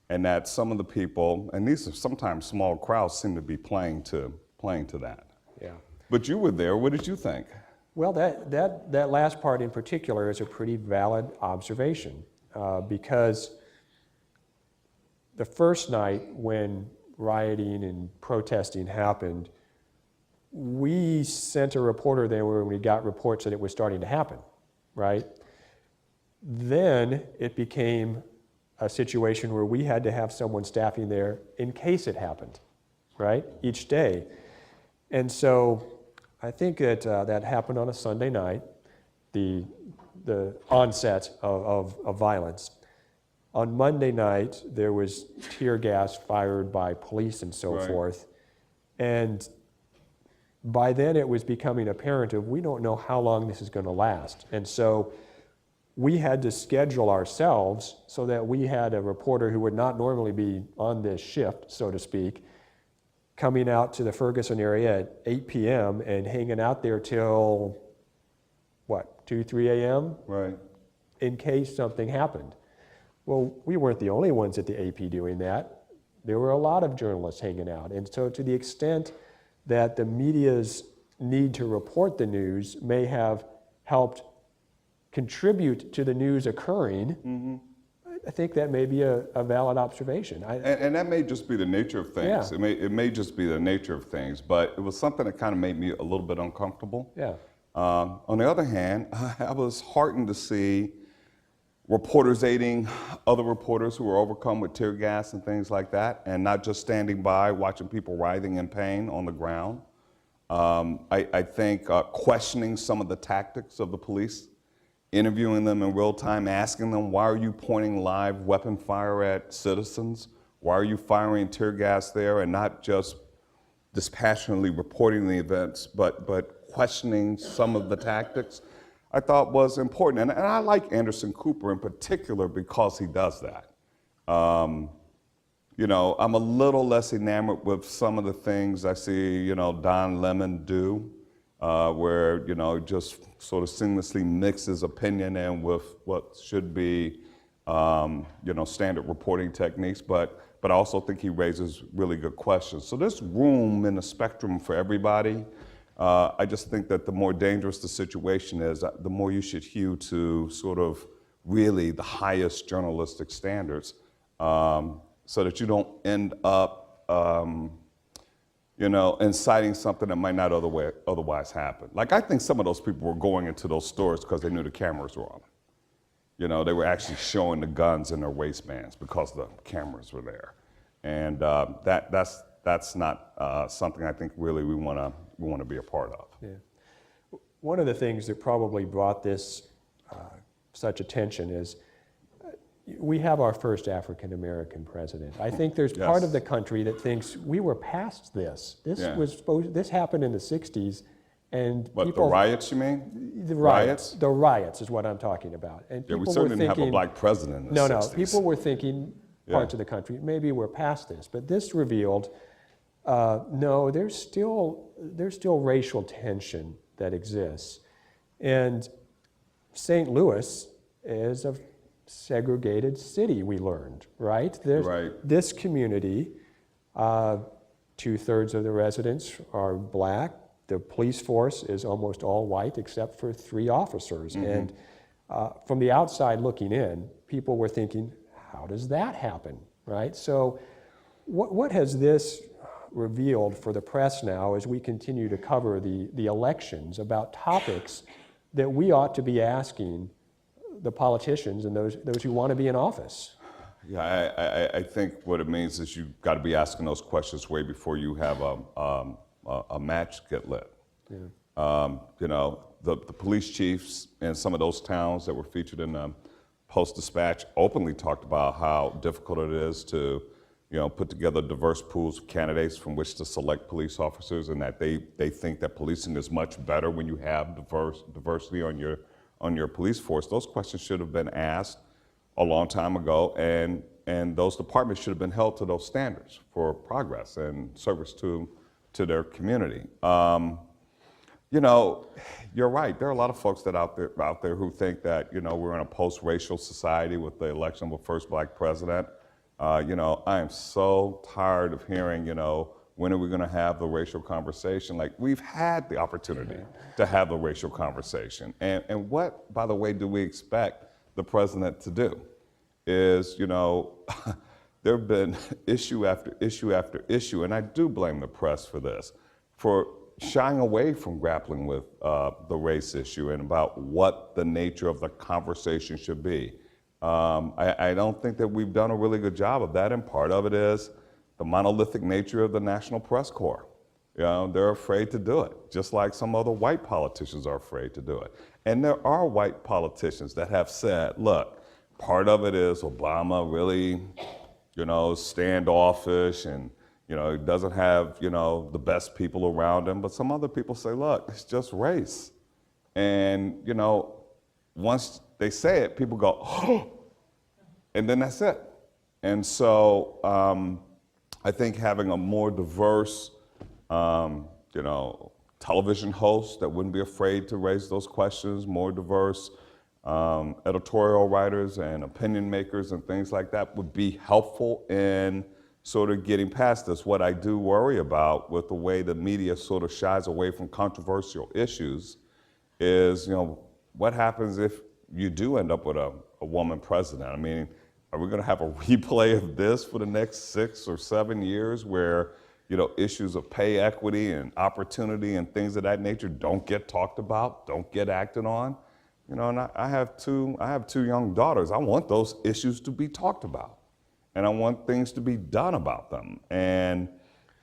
B: And that some of the people, and these are sometimes small crowds, seem to be playing to that.
A: Yeah.
B: But you were there. What did you think?
A: Well, that last part in particular is a pretty valid observation because the first night when rioting and protesting happened, we sent a reporter there when we got reports that it was starting to happen, right? Then it became a situation where we had to have someone staffing there in case it happened, right? Each day. And so I think that that happened on a Sunday night, the onset of violence. On Monday night, there was tear gas fired by police and so forth. And by then it was becoming apparent we don't know how long this is going to last. And so we had to schedule ourselves so that we had a reporter who would not normally be on this shift, so to speak, coming out to the Ferguson area at 8 p.m. and hanging out there till, 2, 3 a.m.?
B: Right.
A: In case something happened. Well, we weren't the only ones at the AP doing that. There were a lot of journalists hanging out. And so to the extent that the media's need to report the news may have helped contribute to the news occurring, I think that may be a valid observation.
B: And that may just be the nature of things.
A: Yeah.
B: It may just be the nature of things, but it was something that kind of made me a little bit uncomfortable.
A: Yeah.
B: On the other hand, I was heartened to see reporters aiding other reporters who were overcome with tear gas and things like that, and not just standing by watching people writhing in pain on the ground. I think questioning some of the tactics of the police, interviewing them in real time, asking them, why are you pointing live weapon fire at citizens? Why are you firing tear gas there? And not just dispassionately reporting the events, but questioning some of the tactics, I thought was important. And I like Anderson Cooper in particular because he does that. I'm a little less enamored with some of the things I see, Don Lemon do, where, just sort of seamlessly mixes opinion in with what should be, standard reporting techniques, but I also think he raises really good questions. So there's room in the spectrum for everybody. I just think that the more dangerous the situation is, the more you should hew to sort of really the highest journalistic standards, so that you don't end up, inciting something that might not otherwise happen. Like, I think some of those people were going into those stores because they knew the cameras were on. They were actually showing the guns in their waistbands because the cameras were there, and that's not something I think really we want to be a part of.
A: Yeah. One of the things that probably brought this such attention is we have our first African American president. I think there's
B: Yes.
A: part of the country that thinks we were past this. This happened in the '60s, and
B: What,
A: people.
B: the riots, you mean?
A: The riots. The riots is what I'm talking about. And
B: Yeah, we
A: people
B: certainly
A: were
B: didn't have a
A: thinking,
B: black president in the
A: no,
B: 60s.
A: people were thinking parts of the country, maybe we're past this. But this revealed, no, there's still racial tension that exists. And St. Louis is a segregated city, we learned, right?
B: Right.
A: This community, 2/3 of the residents are black. The police force is almost all white except for 3 officers.
B: Mm-hmm.
A: And from the outside looking in, people were thinking, how does that happen, right? So what has this revealed for the press now as we continue to cover the elections about topics that we ought to be asking the politicians and those who want to be in office?
B: Yeah, I think what it means is you've got to be asking those questions way before you have a match get lit. Yeah. The police chiefs in some of those towns that were featured in the Post-Dispatch openly talked about how difficult it is to, put together diverse pools of candidates from which to select police officers, and that they think that policing is much better when you have diversity on your police force. Those questions should have been asked a long time ago, and those departments should have been held to those standards for progress and service to their community. You're right. There are a lot of folks that out there who think that we're in a post-racial society with the election of a first black president. I am so tired of hearing when are we going to have the racial conversation? Like, we've had the opportunity to have the racial conversation, and what, by the way, do we expect the president to do? Is there have been issue after issue after issue, and I do blame the press for this, for shying away from grappling with the race issue and about what the nature of the conversation should be. I don't think that we've done a really good job of that, and part of it is the monolithic nature of the National Press Corps. They're afraid to do it, just like some other white politicians are afraid to do it. And there are white politicians that have said, look, part of it is Obama really, standoffish and, he doesn't have, the best people around him. But some other people say, look, it's just race. And, once they say it, people go, oh, and then that's it. And so I think having a more diverse, television host that wouldn't be afraid to raise those questions, more diverse editorial writers and opinion makers and things like that would be helpful in sort of getting past this. What I do worry about with the way the media sort of shies away from controversial issues is, what happens if you do end up with a woman president? I mean, are we going to have a replay of this for the next 6 or 7 years where, issues of pay equity and opportunity and things of that nature don't get talked about, don't get acted on? And I have two young daughters. I want those issues to be talked about, and I want things to be done about them. And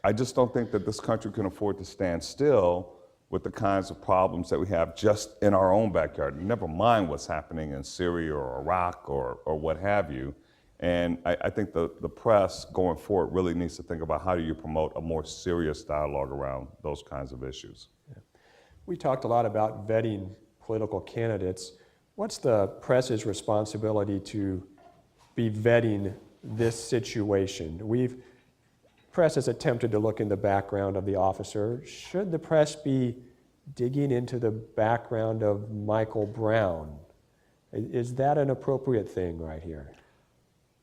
B: I just don't think that this country can afford to stand still with the kinds of problems that we have just in our own backyard, never mind what's happening in Syria or Iraq or what have you. And I think the press going forward really needs to think about how do you promote a more serious dialogue around those kinds of issues.
A: Yeah. We talked a lot about vetting political candidates. What's the press's responsibility to be vetting this situation? Press has attempted to look in the background of the officer. Should the press be digging into the background of Michael Brown? Is that an appropriate thing right here?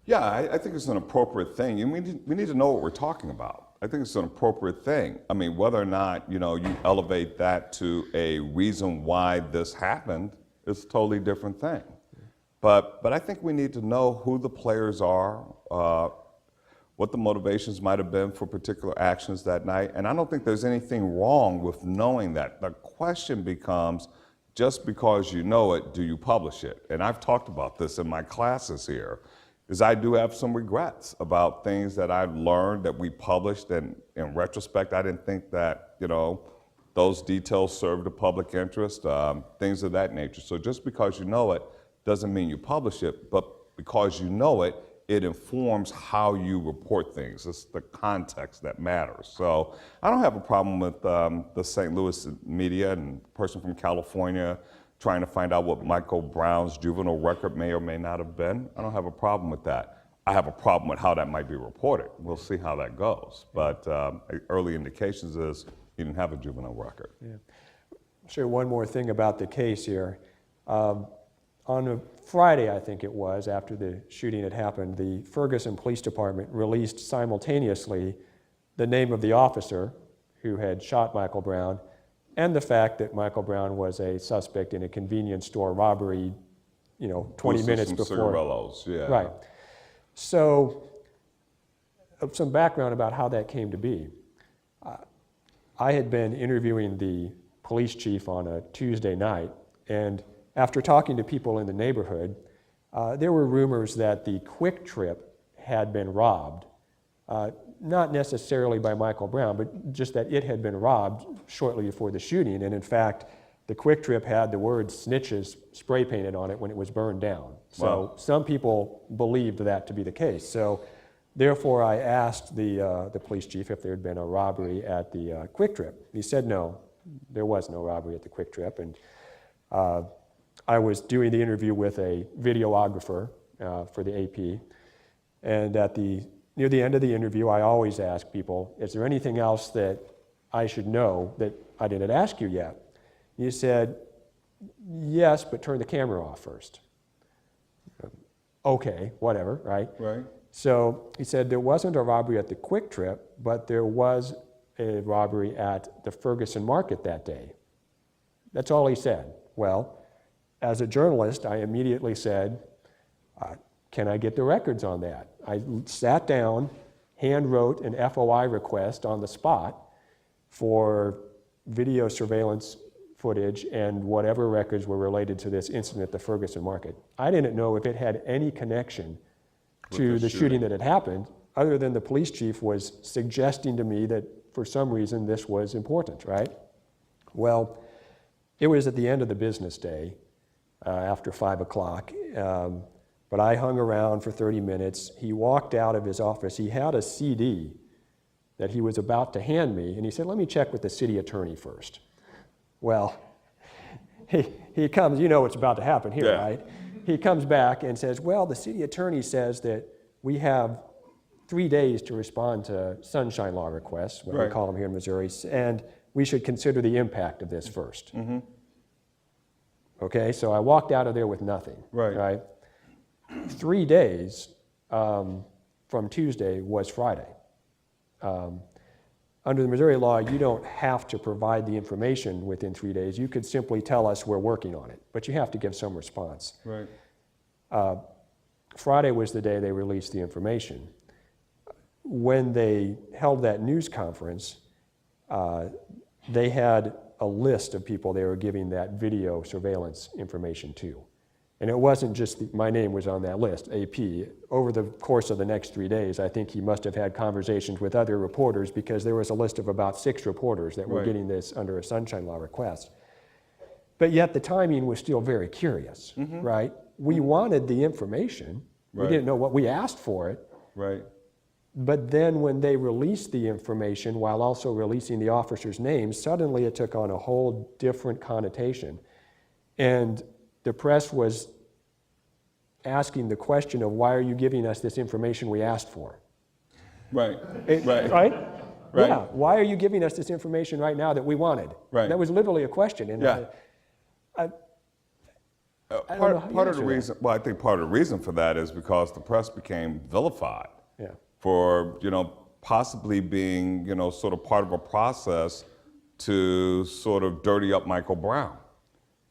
B: Yeah, I think it's an appropriate thing. We need to know what we're talking about. I think it's an appropriate thing. I mean, whether or not, you elevate that to a reason why this happened is a totally different thing. But I think we need to know who the players are, what the motivations might have been for particular actions that night. And I don't think there's anything wrong with knowing that. The question becomes, just because you know it, do you publish it? And I've talked about this in my classes here, is I do have some regrets about things that I've learned that we published, and in retrospect, I didn't think that, those details served the public interest, things of that nature. So just because you know it doesn't mean you publish it, but because you know it, it informs how you report things. It's the context that matters. So I don't have a problem with the St. Louis media and a person from California trying to find out what Michael Brown's juvenile record may or may not have been. I don't have a problem with that. I have a problem with how that might be reported. We'll see how that goes. But early indications is he didn't have a juvenile record.
A: Yeah. I'll share one more thing about the case here. On a Friday, I think it was, after the shooting had happened, the Ferguson Police Department released simultaneously the name of the officer who had shot Michael Brown and the fact that Michael Brown was a suspect in a convenience store robbery, 20 minutes before.
B: Cigarillos, yeah.
A: Right. So, some background about how that came to be. I had been interviewing the police chief on a Tuesday night, and after talking to people in the neighborhood, there were rumors that the Quick Trip had been robbed, not necessarily by Michael Brown, but just that it had been robbed shortly before the shooting. And in fact, the Quick Trip had the word snitches spray painted on it when it was burned down. So
B: wow.
A: Some people believed that to be the case. So therefore, I asked the police chief if there had been a robbery at the Quick Trip. He said no, there was no robbery at the Quick Trip. And I was doing the interview with a videographer for the AP, and near the end of the interview, I always ask people, is there anything else that I should know that I didn't ask you yet? He said, yes, but turn the camera off first. Okay, whatever, right?
B: Right.
A: So he said there wasn't a robbery at the Quick Trip, but there was a robbery at the Ferguson Market that day. That's all he said. Well, as a journalist, I immediately said, can I get the records on that? I sat down, hand wrote an FOI request on the spot for video surveillance footage and whatever records were related to this incident at the Ferguson Market. I didn't know if it had any connection to the shooting that had happened, other than the police chief was suggesting to me that for some reason this was important, right? Well, it was at the end of the business day, after 5 o'clock, but I hung around for 30 minutes. He walked out of his office. He had a CD that he was about to hand me, and he said, let me check with the city attorney first. Well, he comes, what's about to happen here,
B: yeah.
A: Right? He comes back and says, well, the city attorney says that we have 3 days to respond to sunshine law requests, what
B: right.
A: we call them here in Missouri, and we should consider the impact of this first.
B: Mm-hmm.
A: Okay, so I walked out of there with nothing.
B: Right.
A: 3 days from Tuesday was Friday. Under the Missouri law, you don't have to provide the information within 3 days. You could simply tell us we're working on it, but you have to give some response.
B: Right.
A: Friday was the day they released the information. When they held that news conference, they had a list of people they were giving that video surveillance information to. And it wasn't just my name was on that list, AP. Over the course of the next 3 days, I think he must have had conversations with other reporters, because there was a list of about 6 reporters that were
B: right.
A: getting this under a sunshine law request. But yet the timing was still very curious,
B: mm-hmm.
A: right? We wanted the information.
B: Right.
A: We didn't know what we asked for it.
B: Right.
A: But then when they released the information while also releasing the officers' names, suddenly it took on a whole different connotation. And the press was asking the question of, why are you giving us this information we asked for?
B: Right.
A: Right?
B: Right.
A: Yeah. Why are you giving us this information right now that we wanted?
B: Right.
A: That was literally a question. And
B: yeah.
A: part
B: of the reason, well, I think part of the reason for that is because the press became vilified.
A: Yeah.
B: For, possibly being, sort of part of a process to sort of dirty up Michael Brown.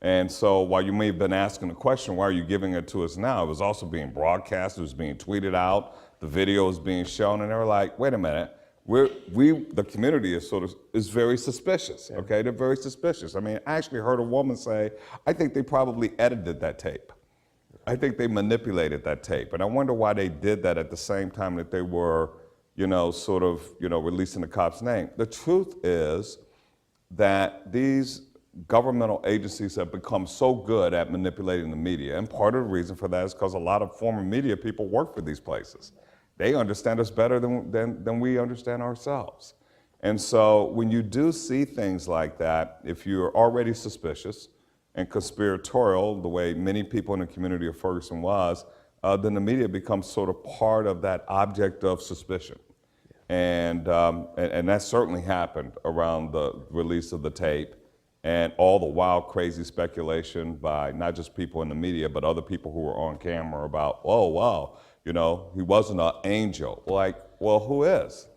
B: And so while you may have been asking the question, why are you giving it to us now? It was also being broadcast, it was being tweeted out, the video was being shown, and they were like, wait a minute, the community is very suspicious, okay? They're very suspicious. I mean, I actually heard a woman say, I think they probably edited that tape. I think they manipulated that tape. And I wonder why they did that at the same time that they were, releasing the cop's name. The truth is that these governmental agencies have become so good at manipulating the media. And part of the reason for that is because a lot of former media people work for these places. They understand us better than we understand ourselves. And so when you do see things like that, if you're already suspicious and conspiratorial, the way many people in the community of Ferguson was, then the media becomes sort of part of that object of suspicion. And that certainly happened around the release of the tape and all the wild, crazy speculation by not just people in the media, but other people who were on camera about, oh, wow, he wasn't an angel. Like, well, who is?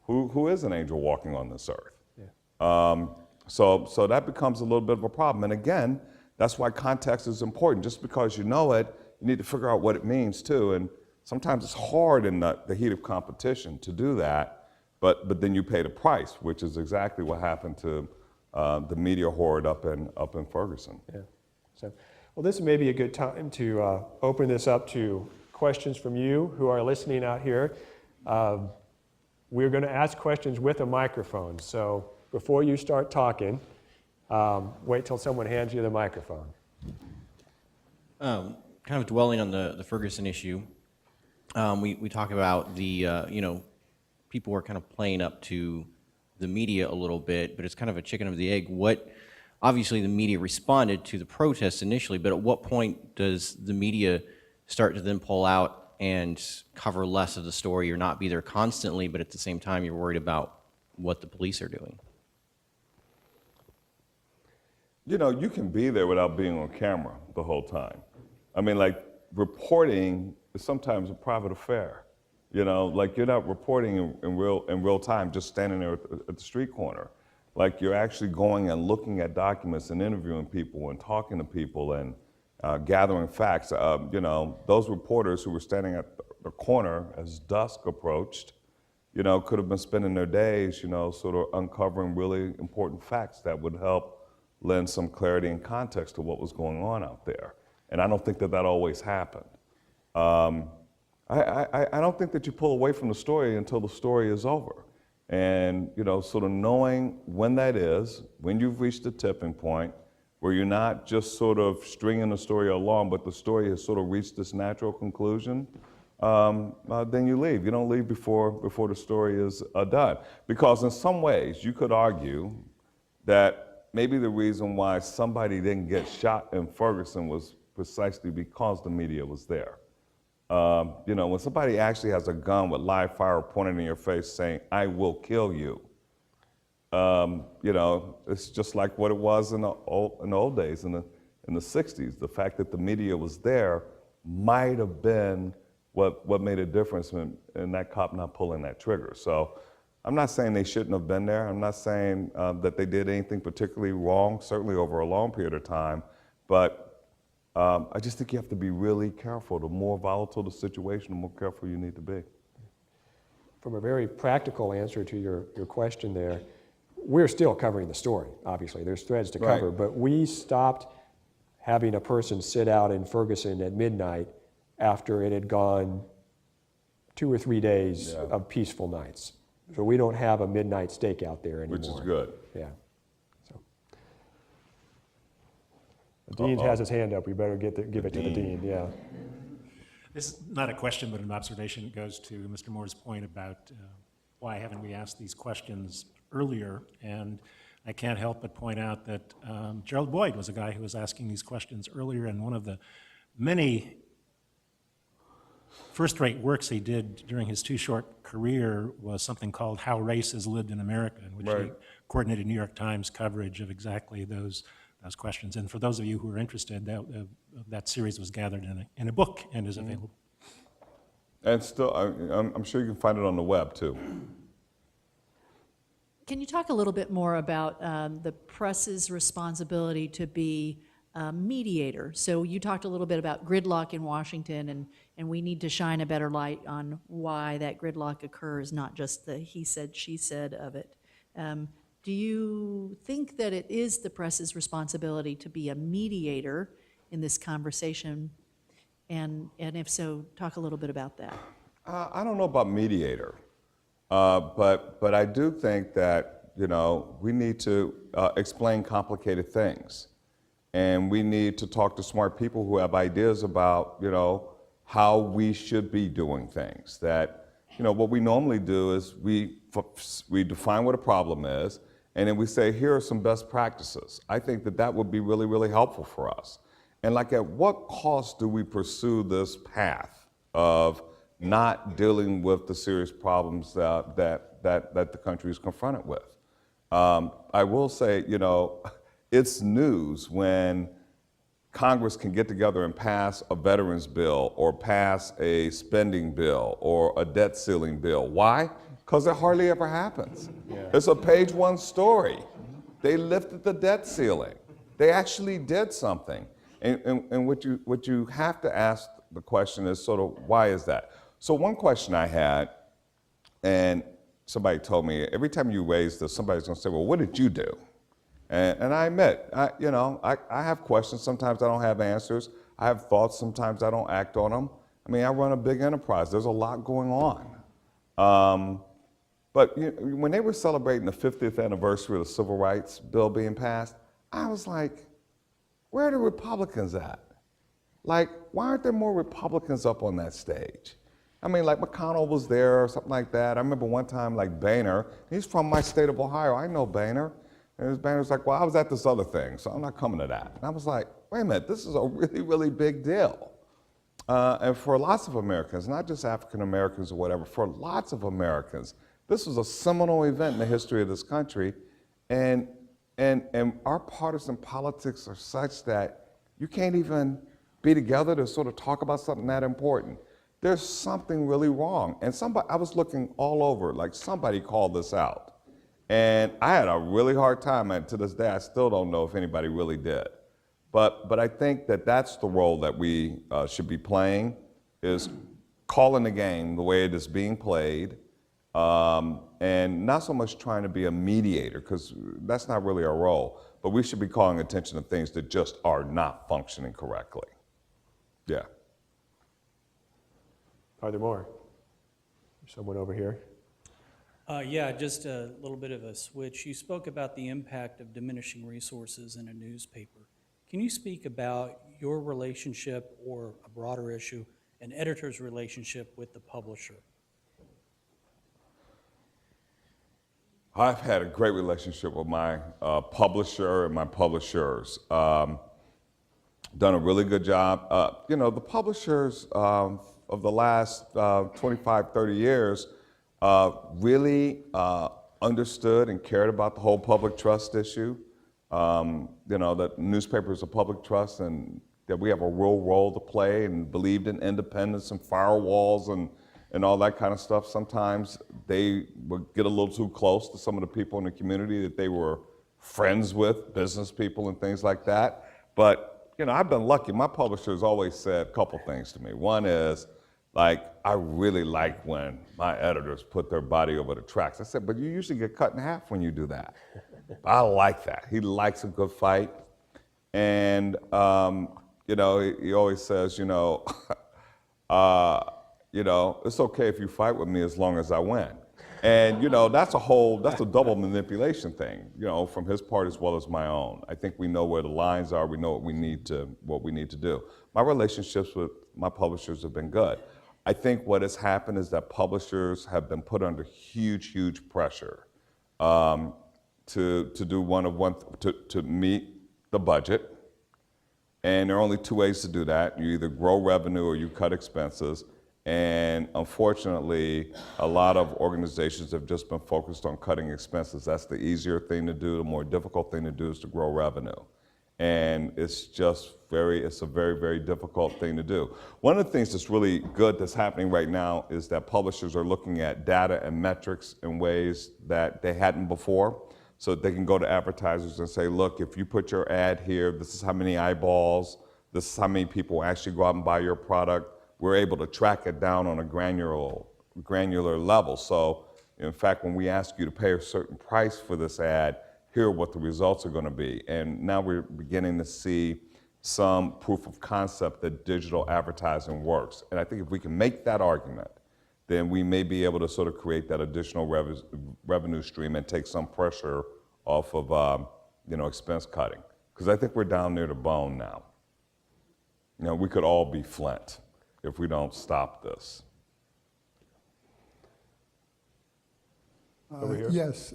B: Who is an angel walking on this earth? Yeah. So that becomes a little bit of a problem. And again, that's why context is important. Just because you know it, you need to figure out what it means too. And sometimes it's hard in the heat of competition to do that, but then you pay the price, which is exactly what happened to the media horde up in Ferguson.
A: Yeah. So, well, this may be a good time to open this up to questions from you who are listening out here. We're going to ask questions with a microphone. So before you start talking, wait till someone hands you the microphone.
C: Kind of dwelling on the Ferguson issue, we talk about the, people were kind of playing up to the media a little bit, but it's kind of a chicken or the egg. Obviously the media responded to the protests initially, but at what point does the media start to then pull out and cover less of the story or not be there constantly, but at the same time you're worried about what the police are doing?
B: You can be there without being on camera the whole time. I mean, like, reporting is sometimes a private affair. Like, you're not reporting in real time, just standing there at the street corner. Like, you're actually going and looking at documents and interviewing people and talking to people and gathering facts. Those reporters who were standing at the corner as dusk approached, could have been spending their days, sort of uncovering really important facts that would help lend some clarity and context to what was going on out there. And I don't think that always happened. I don't think that you pull away from the story until the story is over. And, sort of knowing when that is, when you've reached the tipping point, where you're not just sort of stringing the story along, but the story has sort of reached this natural conclusion, then you leave. You don't leave before the story is done. Because in some ways, you could argue that maybe the reason why somebody didn't get shot in Ferguson was precisely because the media was there. When somebody actually has a gun with live fire pointed in your face saying, I will kill you, it's just like what it was in the old days, in the 60s. The fact that the media was there might have been what made a difference in that cop not pulling that trigger. So I'm not saying they shouldn't have been there. I'm not saying that they did anything particularly wrong, certainly over a long period of time, but I just think you have to be really careful. The more volatile the situation, the more careful you need to be.
A: From a very practical answer to your question there, we're still covering the story, obviously. There's threads to cover,
B: Right.
A: But we stopped having a person sit out in Ferguson at midnight after it had gone 2 or 3 days of peaceful nights. So we don't have a midnight stakeout there anymore.
B: Which is good.
A: Yeah. So. The Dean has his hand up. We better give it to the Dean, yeah.
D: This is not a question, but an observation. It goes to Mr. Moore's point about why haven't we asked these questions earlier? And I can't help but point out that Gerald Boyd was a guy who was asking these questions earlier, and one of the many first-rate works he did during his too short career was something called How Race Has Lived in America, in which he coordinated New York Times coverage of exactly those questions. And for those of you who are interested, that series was gathered in a book and is available.
B: And still, I'm sure you can find it on the web too.
E: Can you talk a little bit more about the press's responsibility to be a mediator? So you talked a little bit about gridlock in Washington, and we need to shine a better light on why that gridlock occurs, not just the he said, she said of it. Do you think that it is the press's responsibility to be a mediator in this conversation? And if so, talk a little bit about that.
B: I don't know about mediator, but I do think that, you know, we need to explain complicated things. And we need to talk to smart people who have ideas about, you know, how we should be doing things. That, you know, what we normally do is we define what a problem is, and then we say, here are some best practices. I think that that would be really, really helpful for us. And like, at what cost do we pursue this path of not dealing with the serious problems that the country is confronted with? I will say, you know, it's news when Congress can get together and pass a veterans bill or pass a spending bill or a debt ceiling bill. Why? Because it hardly ever happens. Yeah. It's a page one story. They lifted the debt ceiling. They actually did something. And what you have to ask the question is sort of, why is that? So one question I had, and somebody told me, every time you raise this, somebody's gonna say, well, what did you do? And I admit, I have questions. Sometimes I don't have answers. I have thoughts. Sometimes I don't act on them. I mean, I run a big enterprise. There's a lot going on. But you know, when they were celebrating the 50th anniversary of the Civil Rights Bill being passed, I was like, where are the Republicans at? Like, why aren't there more Republicans up on that stage? I mean, like McConnell was there or something like that. I remember one time, like Boehner, he's from my state of Ohio. I know Boehner. And Boehner's like, well, I was at this other thing, so I'm not coming to that. And I was like, wait a minute, this is a really, really big deal. And for lots of Americans, not just African Americans or whatever, for lots of Americans, this was a seminal event in the history of this country. And our partisan politics are such that you can't even be together to sort of talk about something that important. There's something really wrong. And I was looking all over, like somebody called this out. And I had a really hard time, and to this day, I still don't know if anybody really did. But I think that that's the role that we should be playing, is calling the game the way it is being played, and not so much trying to be a mediator, because that's not really our role, but we should be calling attention to things that just are not functioning correctly. Yeah.
A: Are there more? Someone over here.
F: Yeah, just a little bit of a switch. You spoke about the impact of diminishing resources in a newspaper. Can you speak about your relationship, or a broader issue, an editor's relationship with the publisher?
B: I've had a great relationship with my publisher and my publishers. Done a really good job. You know, the publishers of the last 25, 30 years really understood and cared about the whole public trust issue. You know, that newspaper is a public trust and that we have a real role to play, and believed in independence and firewalls and all that kind of stuff. Sometimes they would get a little too close to some of the people in the community that they were friends with, business people and things like that. But, you know, I've been lucky. My publishers always said a couple things to me. One is, like, I really like when my editors put their body over the tracks. I said, but you usually get cut in half when you do that. I like that. He likes a good fight. And, you know, he always says, you know, it's okay if you fight with me as long as I win. And, you know, that's a double manipulation thing, you know, from his part as well as my own. I think we know where the lines are. We know what we need to do. My relationships with my publishers have been good. I think what has happened is that publishers have been put under huge, huge pressure to meet the budget. And there are only two ways to do that. You either grow revenue or you cut expenses. And unfortunately, a lot of organizations have just been focused on cutting expenses. That's the easier thing to do. The more difficult thing to do is to grow revenue. And it's just it's a very, very difficult thing to do. One of the things that's really good that's happening right now is that publishers are looking at data and metrics in ways that they hadn't before. So they can go to advertisers and say, look, if you put your ad here, this is how many eyeballs, this is how many people actually go out and buy your product. We're able to track it down on a granular level. So in fact, when we ask you to pay a certain price for this ad, here are what the results are going to be. And now we're beginning to see some proof of concept that digital advertising works. And I think if we can make that argument, then we may be able to sort of create that additional revenue stream and take some pressure off of expense cutting. Because I think we're down near the bone now. We could all be Flint if we don't stop this.
A: Over here?
G: Yes.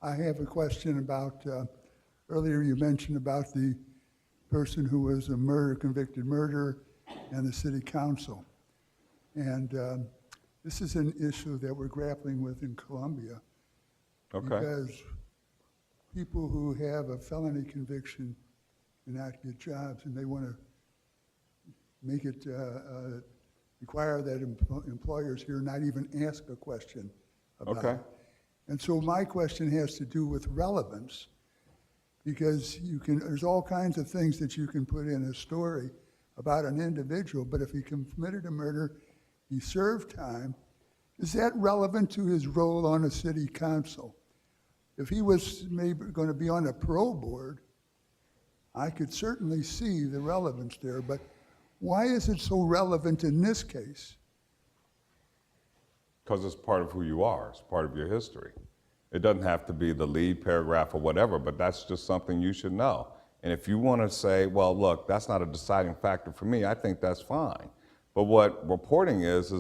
G: I have a question about, earlier you mentioned about the person who was a convicted murderer and the city council. And this is an issue that we're grappling with in Columbia.
B: Okay.
G: Because people who have a felony conviction cannot get jobs, and they want to make it require that employers here not even ask a question about it. And so my question has to do with relevance, because there's all kinds of things that you can put in a story about an individual, but if he committed a murder, he served time, is that relevant to his role on a city council? If he was maybe going to be on a parole board, I could certainly see the relevance there, but why is it so relevant in this case?
B: Because it's part of who you are, it's part of your history. It doesn't have to be the lead paragraph or whatever, but that's just something you should know. And if you want to say, well, look, that's not a deciding factor for me, I think that's fine. But what reporting is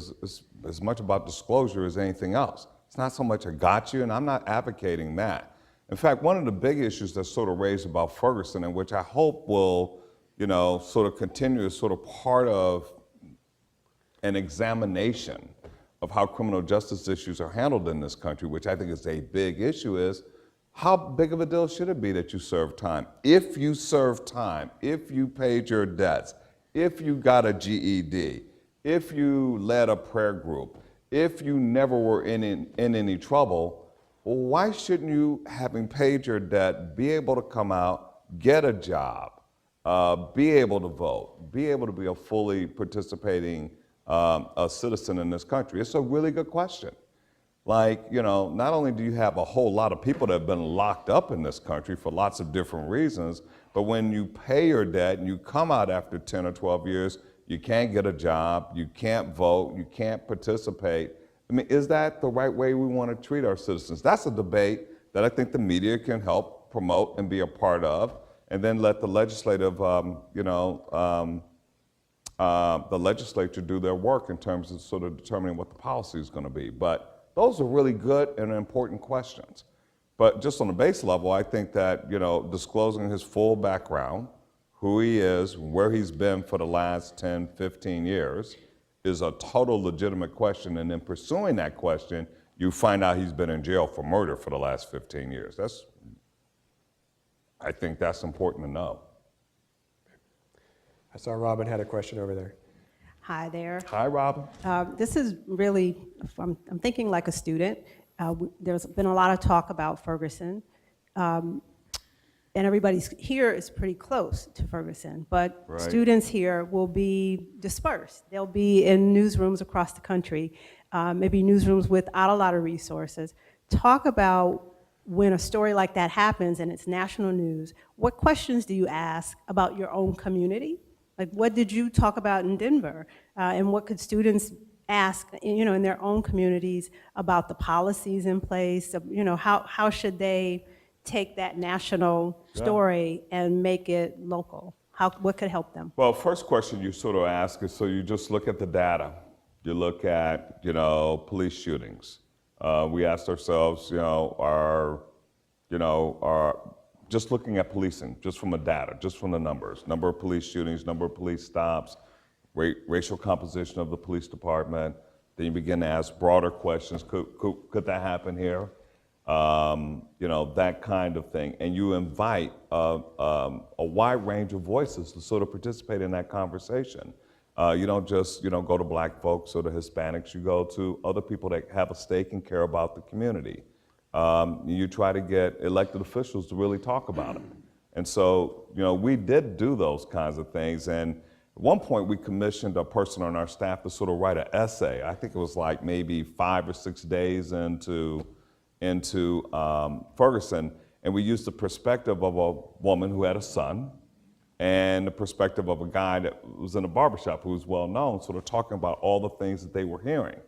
B: as much about disclosure as anything else. It's not so much a got you, and I'm not advocating that. In fact, one of the big issues that's sort of raised about Ferguson, and which I hope will, sort of continue as sort of part of an examination of how criminal justice issues are handled in this country, which I think is a big issue, is how big of a deal should it be that you serve time? If you serve time, if you paid your debts, if you got a GED, if you led a prayer group, if you never were in any trouble, well, why shouldn't you, having paid your debt, be able to come out, get a job, be able to vote, be able to be a fully participating a citizen in this country? It's a really good question. Like, not only do you have a whole lot of people that have been locked up in this country for lots of different reasons, but when you pay your debt and you come out after 10 or 12 years, you can't get a job, you can't vote, you can't participate. I mean, is that the right way we want to treat our citizens? That's a debate that I think the media can help promote and be a part of, and then let the legislative, the legislature do their work in terms of sort of determining what the policy is going to be. But those are really good and important questions. But just on the base level, I think that, disclosing his full background, who he is, where he's been for the last 10, 15 years, is a total legitimate question. And in pursuing that question, you find out he's been in jail for murder for the last 15 years. I think that's important to know.
A: I saw Robin had a question over there.
H: Hi there.
B: Hi, Robin.
H: This is really, I'm thinking like a student. There's been a lot of talk about Ferguson, and everybody's here is pretty close to Ferguson, but
B: Right.
H: students here will be dispersed. They'll be in newsrooms across the country, maybe newsrooms without a lot of resources. Talk about when a story like that happens and it's national news, what questions do you ask about your own community? Like, what did you talk about in Denver? And what could students ask, in their own communities about the policies in place? How should they take that national story and make it local? What could help them?
B: Well, first question you sort of ask is, so you just look at the data. You look at, police shootings. We asked ourselves, just looking at policing, just from the data, just from the numbers, number of police shootings, number of police stops, racial composition of the police department. Then you begin to ask broader questions. Could that happen here? you know, that kind of thing. And you invite a wide range of voices to sort of participate in that conversation. You don't just, you know, go to black folks or the Hispanics, you go to other people that have a stake and care about the community. You try to get elected officials to really talk about it. And so, you know, we did do those kinds of things. And at one point, we commissioned a person on our staff to sort of write an essay. I think it was like maybe 5 or 6 days into Ferguson, and we used the perspective of a woman who had a son and the perspective of a guy that was in a barbershop who was well known, sort of talking about all the things that they were hearing.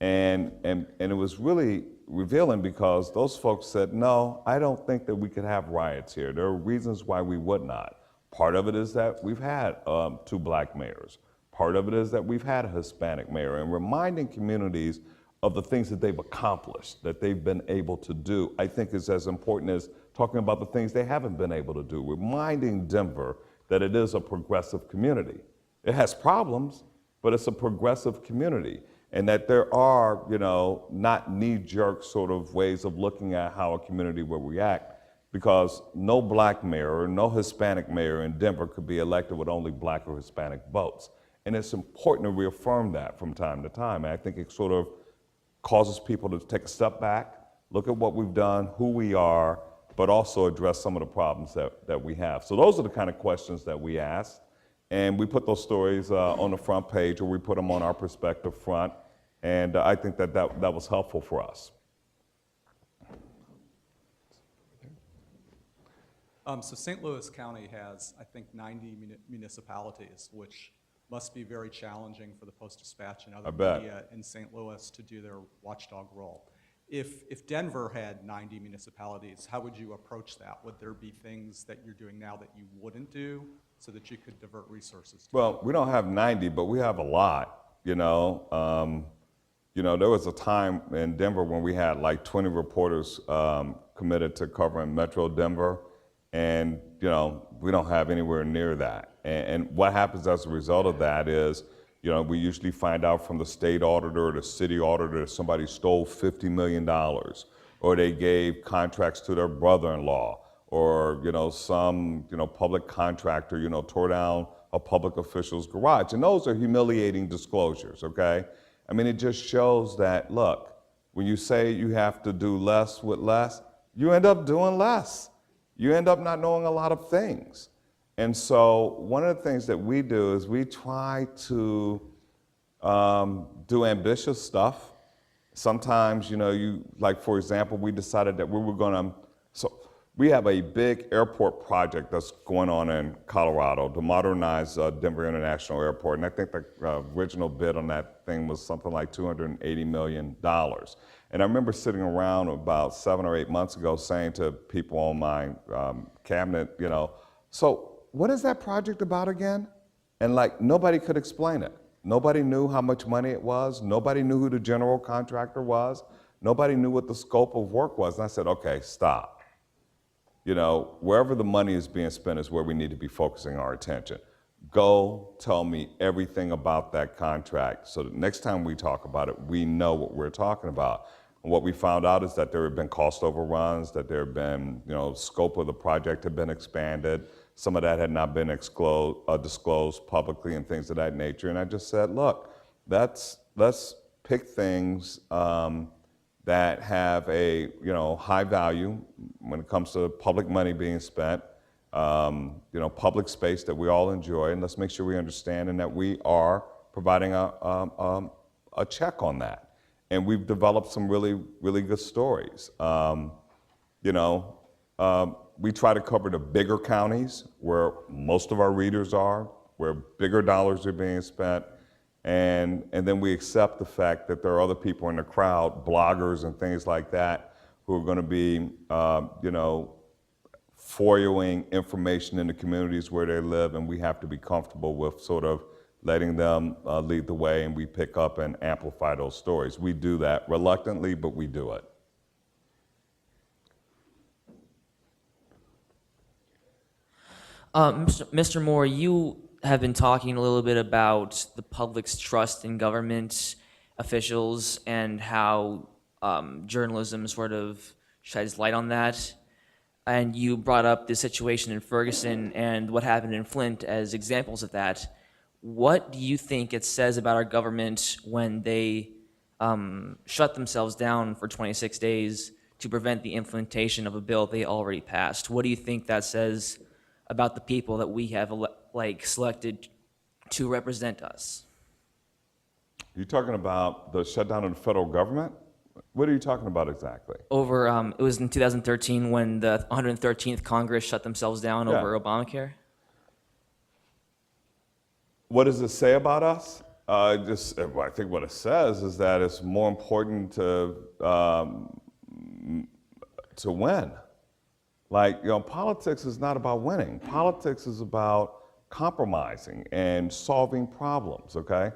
B: And it was really revealing because those folks said, no, I don't think that we could have riots here. There are reasons why we would not. Part of it is that we've had 2 black mayors. Part of it is that we've had a Hispanic mayor, and reminding communities of the things that they've accomplished, that they've been able to do, I think is as important as talking about the things they haven't been able to do. Reminding Denver that it is a progressive community. It has problems, but it's a progressive community. And that there are, you know, not knee-jerk sort of ways of looking at how a community will react, because no black mayor or no Hispanic mayor in Denver could be elected with only black or Hispanic votes. And it's important to reaffirm that from time to time. And I think it sort of causes people to take a step back, look at what we've done, who we are, but also address some of the problems that we have. So those are the kind of questions that we ask. And we put those stories on the front page, or we put them on our perspective front. And I think that was helpful for us.
I: So St. Louis County has, I think, 90 municipalities, which must be very challenging for the Post-Dispatch and other media in St. Louis to do their watchdog role. If Denver had 90 municipalities, how would you approach that? Would there be things that you're doing now that you wouldn't do so that you could divert resources to?
B: Well, we don't have 90, but we have a lot, you know. There was a time in Denver when we had like 20 reporters committed to covering Metro Denver, and, you know, we don't have anywhere near that. And what happens as a result of that is, you know, we usually find out from the state auditor or the city auditor that somebody stole $50 million, or they gave contracts to their brother-in-law, or, you know, some, you know, public contractor, you know, tore down a public official's garage. And those are humiliating disclosures, okay? I mean, it just shows that, look, when you say you have to do less with less, you end up doing less. You end up not knowing a lot of things. And so one of the things that we do is we try to do ambitious stuff. Sometimes, you know, like for example, we decided that we were gonna, so we have a big airport project that's going on in Colorado to modernize Denver International Airport. And I think the original bid on that thing was something like $280 million. And I remember sitting around about 7 or 8 months ago saying to people on my cabinet, you know, so what is that project about again? And like, nobody could explain it. Nobody knew how much money it was. Nobody knew who the general contractor was. Nobody knew what the scope of work was. And I said, okay, stop. You know, wherever the money is being spent is where we need to be focusing our attention. Go tell me everything about that contract so that next time we talk about it, we know what we're talking about. And what we found out is that there have been cost overruns, that there have been, you know, scope of the project had been expanded. Some of that had not been disclosed publicly and things of that nature. And I just said, look, let's pick things that have a, you know, high value when it comes to public money being spent, you know, public space that we all enjoy, and let's make sure we understand and that we are providing a check on that. And we've developed some really, really good stories. You know, we try to cover the bigger counties where most of our readers are, where bigger dollars are being spent. And then we accept the fact that there are other people in the crowd, bloggers and things like that, who are going to be, you know, foiling information in the communities where they live, and we have to be comfortable with sort of letting them lead the way, and we pick up and amplify those stories. We do that reluctantly, but we do it.
J: Mr. Moore, you have been talking a little bit about the public's trust in government officials and how journalism sort of sheds light on that. And you brought up the situation in Ferguson and what happened in Flint as examples of that. What do you think it says about our government when they shut themselves down for 26 days to prevent the implementation of a bill they already passed? What do you think that says about the people that we have selected to represent us?
B: You talking about the shutdown of the federal government? What are you talking about exactly?
J: Over, it was in 2013 when the 113th Congress shut themselves down
B: Yeah.
J: over Obamacare.
B: What does it say about us? I think what it says is that it's more important to win. Like, politics is not about winning. Politics is about compromising and solving problems, okay?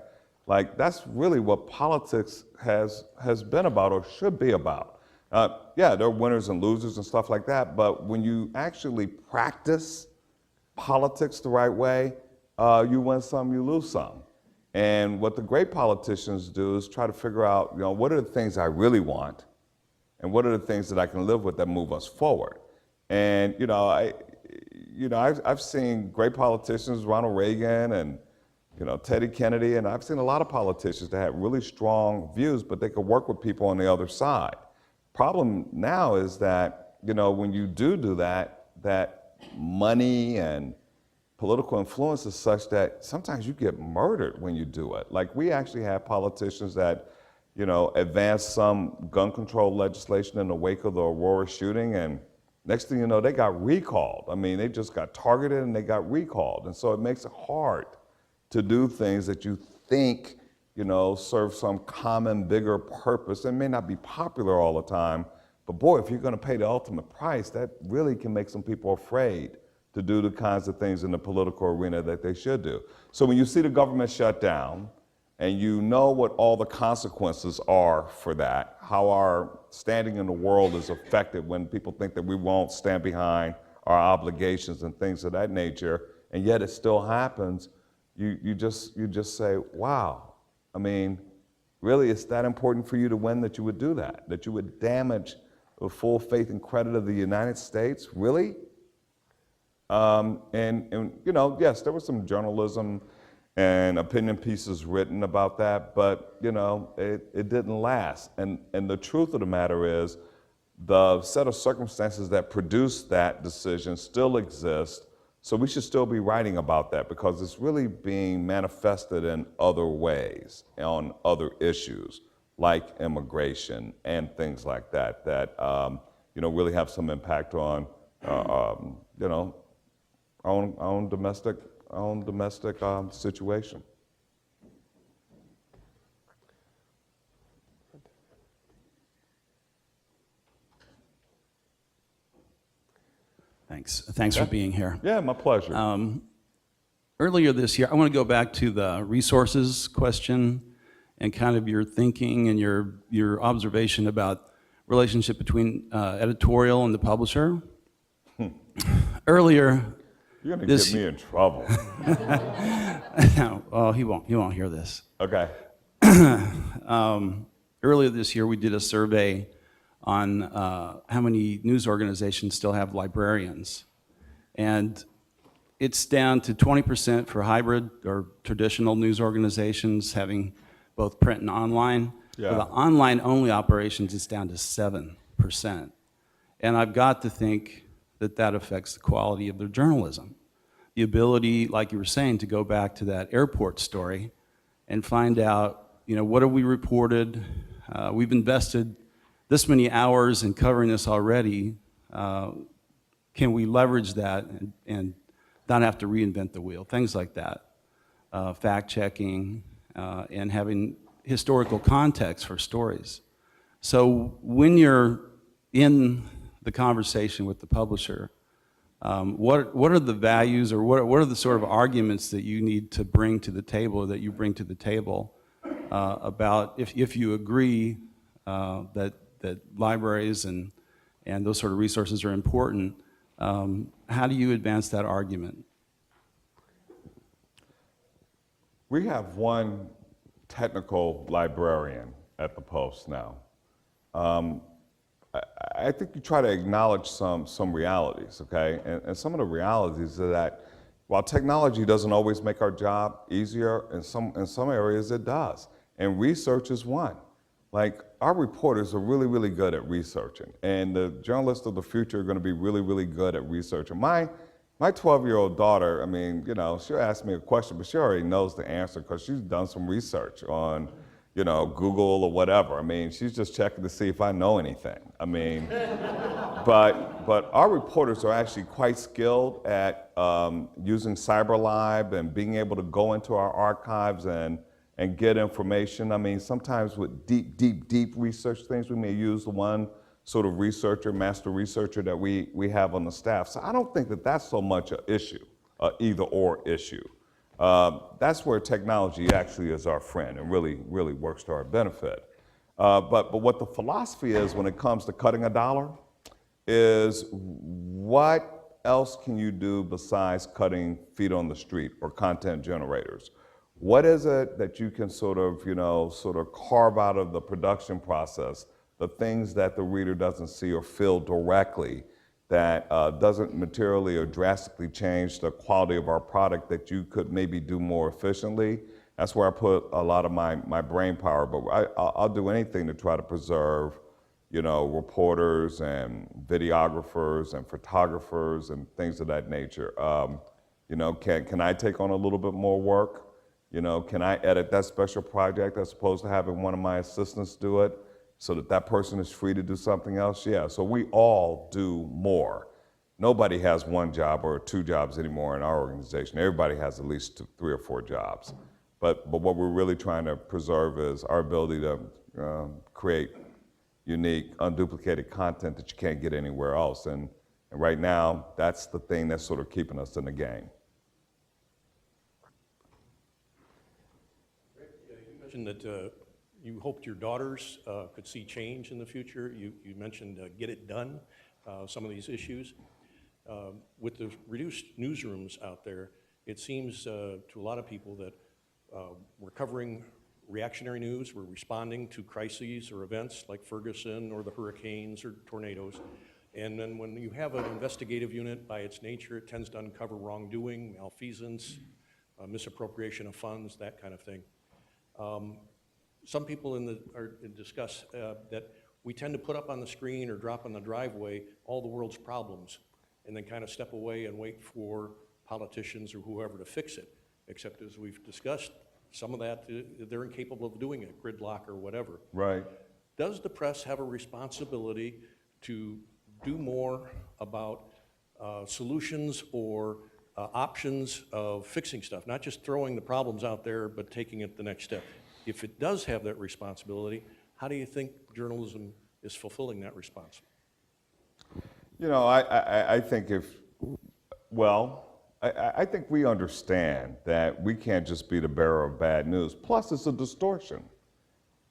B: Like, that's really what politics has been about or should be about. Yeah, there are winners and losers and stuff like that, but when you actually practice politics the right way, you win some, you lose some. And what the great politicians do is try to figure out, what are the things I really want, and what are the things that I can live with that move us forward. And I've seen great politicians, Ronald Reagan and Teddy Kennedy, and I've seen a lot of politicians that have really strong views, but they could work with people on the other side. Problem now is that when you do that, that money and political influence is such that sometimes you get murdered when you do it. Like, we actually have politicians that, advanced some gun control legislation in the wake of the Aurora shooting, and next thing you know, they got recalled. I mean, they just got targeted and they got recalled. And so it makes it hard to do things that you think, serve some common, bigger purpose. It may not be popular all the time, but boy, if you're gonna pay the ultimate price, that really can make some people afraid to do the kinds of things in the political arena that they should do. So when you see the government shut down, and you know what all the consequences are for that, how our standing in the world is affected when people think that we won't stand behind our obligations and things of that nature, and yet it still happens, you just say, wow. I mean, really, it's that important for you to win that you would do that you would damage the full faith and credit of the United States, really? Yes, there was some journalism and opinion pieces written about that, but it didn't last. And the truth of the matter is, the set of circumstances that produced that decision still exist, so we should still be writing about that because it's really being manifested in other ways, on other issues, like immigration and things like that, that really have some impact on our own domestic situation.
K: Thanks for being here.
B: Yeah, my pleasure.
K: Earlier this year, I want to go back to the resources question and kind of your thinking and your observation about relationship between editorial and the publisher. Earlier,
B: you're gonna get me in trouble.
K: Oh, he won't hear this.
B: Okay.
K: Earlier this year, we did a survey on how many news organizations still have librarians. And it's down to 20% for hybrid or traditional news organizations having both print and online.
B: Yeah.
K: For the online-only operations, it's down to 7%. And I've got to think that affects the quality of their journalism. The ability, like you were saying, to go back to that airport story and find out, what have we reported? We've invested this many hours in covering this already. Can we leverage that and not have to reinvent the wheel? Things like that. Fact-checking and having historical context for stories. So when you're in the conversation with the publisher, what are the values or what are the sort of arguments that you need to bring to the table, or that you bring to the table about if you agree that libraries and those sort of resources are important, how do you advance that argument?
B: We have one technical librarian at the Post now. I think you try to acknowledge some realities, okay? And some of the realities are that while technology doesn't always make our job easier, in some areas it does. And research is one. Like, our reporters are really, really good at researching. And the journalists of the future are going to be really, really good at researching. My 12-year-old daughter, I mean, you know, she'll ask me a question, but she already knows the answer because she's done some research on, you know, Google or whatever. I mean, she's just checking to see if I know anything. I mean, but our reporters are actually quite skilled at using CyberLive and being able to go into our archives and get information. I mean, sometimes with deep research things, we may use the one sort of researcher, master researcher that we have on the staff. So I don't think that that's so much an issue, either or issue. That's where technology actually is our friend and really works to our benefit. But what the philosophy is when it comes to cutting a dollar is what else can you do besides cutting feet on the street or content generators? What is it that you can sort of carve out of the production process, the things that the reader doesn't see or feel directly that doesn't materially or drastically change the quality of our product that you could maybe do more efficiently? That's where I put a lot of my brain power, but I'll do anything to try to preserve, you know, reporters and videographers and photographers and things of that nature. You know, can I take on a little bit more work? You know, can I edit that special project as opposed to having one of my assistants do it so that person is free to do something else? Yeah, so we all do more. Nobody has one job or two jobs anymore in our organization. Everybody has at least 3 or 4 jobs. But what we're really trying to preserve is our ability to create unique, unduplicated content that you can't get anywhere else. And right now, that's the thing that's sort of keeping us in the game.
L: You mentioned that you hoped your daughters could see change in the future. You mentioned get it done, some of these issues. With the reduced newsrooms out there, it seems to a lot of people that we're covering reactionary news, we're responding to crises or events like Ferguson or the hurricanes or tornadoes. And then when you have an investigative unit, by its nature, it tends to uncover wrongdoing, malfeasance, misappropriation of funds, that kind of thing. Some people discuss that we tend to put up on the screen or drop on the driveway all the world's problems and then kind of step away and wait for politicians or whoever to fix it. Except as we've discussed, some of that, they're incapable of doing it, gridlock or whatever.
B: Right.
L: Does the press have a responsibility to do more about solutions or options of fixing stuff, not just throwing the problems out there, but taking it the next step? If it does have that responsibility, how do you think journalism is fulfilling that responsibility?
B: You know, I think I think we understand that we can't just be the bearer of bad news. Plus, it's a distortion.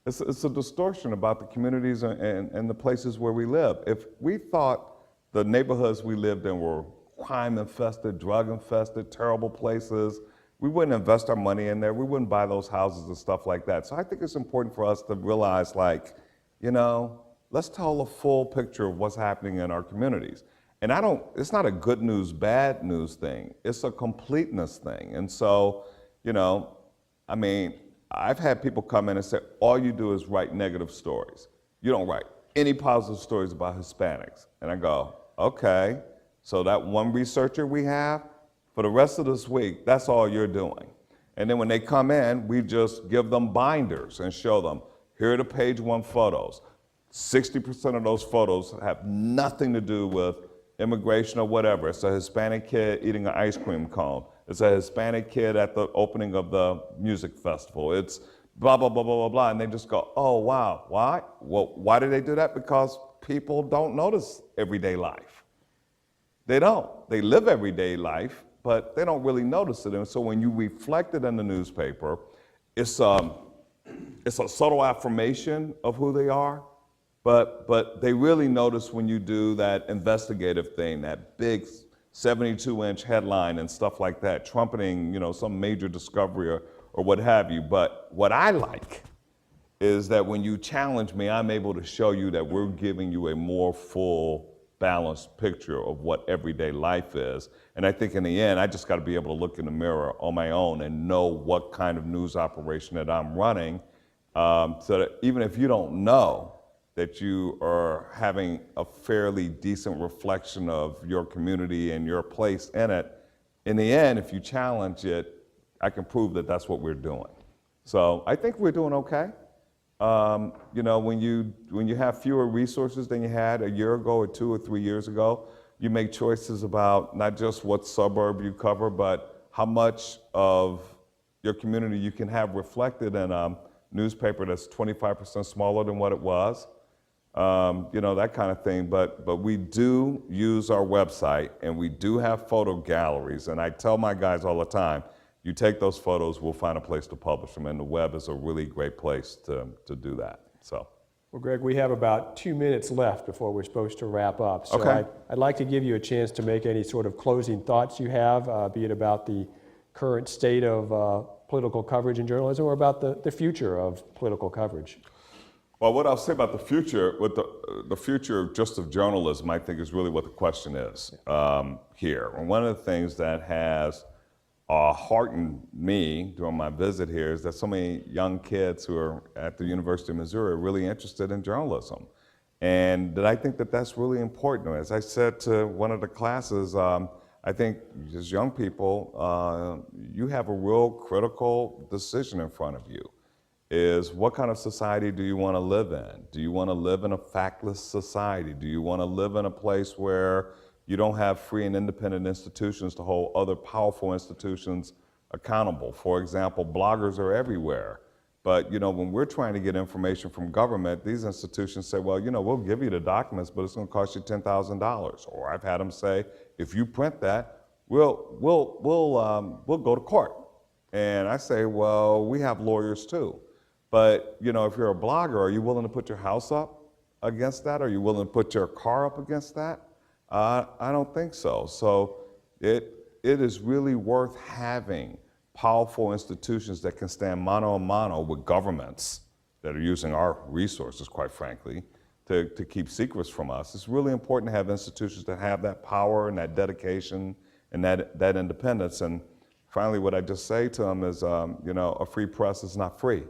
B: It's a distortion about the communities and the places where we live. If we thought the neighborhoods we lived in were crime-infested, drug-infested, terrible places, we wouldn't invest our money in there. We wouldn't buy those houses and stuff like that. So I think it's important for us to realize, like, you know, let's tell a full picture of what's happening in our communities. And it's not a good news, bad news thing. It's a completeness thing. And so, you know, I mean, I've had people come in and say, all you do is write negative stories. You don't write any positive stories about Hispanics. And I go, okay, so that one researcher we have, for the rest of this week, that's all you're doing. And then when they come in, we just give them binders and show them, here are the page 1 photos. 60% of those photos have nothing to do with immigration or whatever. It's a Hispanic kid eating an ice cream cone. It's a Hispanic kid at the opening of the music festival. It's blah, blah, blah, blah, blah, blah. And they just go, oh, wow, why? Well, why do they do that? Because people don't notice everyday life. They don't. They live everyday life, but they don't really notice it. And so when you reflect it in the newspaper, it's a subtle affirmation of who they are. But they really notice when you do that investigative thing, that big 72-inch headline and stuff like that, trumpeting, you know, some major discovery or what have you. But what I like is that when you challenge me, I'm able to show you that we're giving you a more full, balanced picture of what everyday life is. And I think in the end, I just got to be able to look in the mirror on my own and know what kind of news operation that I'm running, so that even if you don't know, that you are having a fairly decent reflection of your community and your place in it. In the end, if you challenge it, I can prove that that's what we're doing. So I think we're doing okay. You know, when you have fewer resources than you had a year ago or 2 or 3 years ago, you make choices about not just what suburb you cover, but how much of your community you can have reflected in a newspaper that's 25% smaller than what it was. You know, that kind of thing, but we do use our website and we do have photo galleries, and I tell my guys all the time, you take those photos, we'll find a place to publish them, and the web is a really great place to do that, so.
A: Well, Greg, we have about 2 minutes left before we're supposed to wrap up. So
B: Okay.
A: I'd like to give you a chance to make any sort of closing thoughts you have, be it about the current state of political coverage in journalism or about the future of political coverage.
B: Well, what I'll say about the future, with the future just of journalism, I think is really what the question is here. And one of the things that has heartened me during my visit here is that so many young kids who are at the University of Missouri are really interested in journalism. And that I think that that's really important. As I said to one of the classes, I think as young people, you have a real critical decision in front of you. Is what kind of society do you want to live in? Do you want to live in a factless society? Do you want to live in a place where you don't have free and independent institutions to hold other powerful institutions accountable? For example, bloggers are everywhere. But you know, when we're trying to get information from government, these institutions say, well, you know, we'll give you the documents, but it's going to cost you $10,000. Or I've had them say, if you print that, we'll go to court. And I say, well, we have lawyers too. But, you know, if you're a blogger, are you willing to put your house up against that? Are you willing to put your car up against that? I don't think so. So it is really worth having powerful institutions that can stand mano a mano with governments that are using our resources, quite frankly, to keep secrets from us. It's really important to have institutions that have that power and that dedication and that independence. And finally, what I just say to them is, you know, a free press is not free.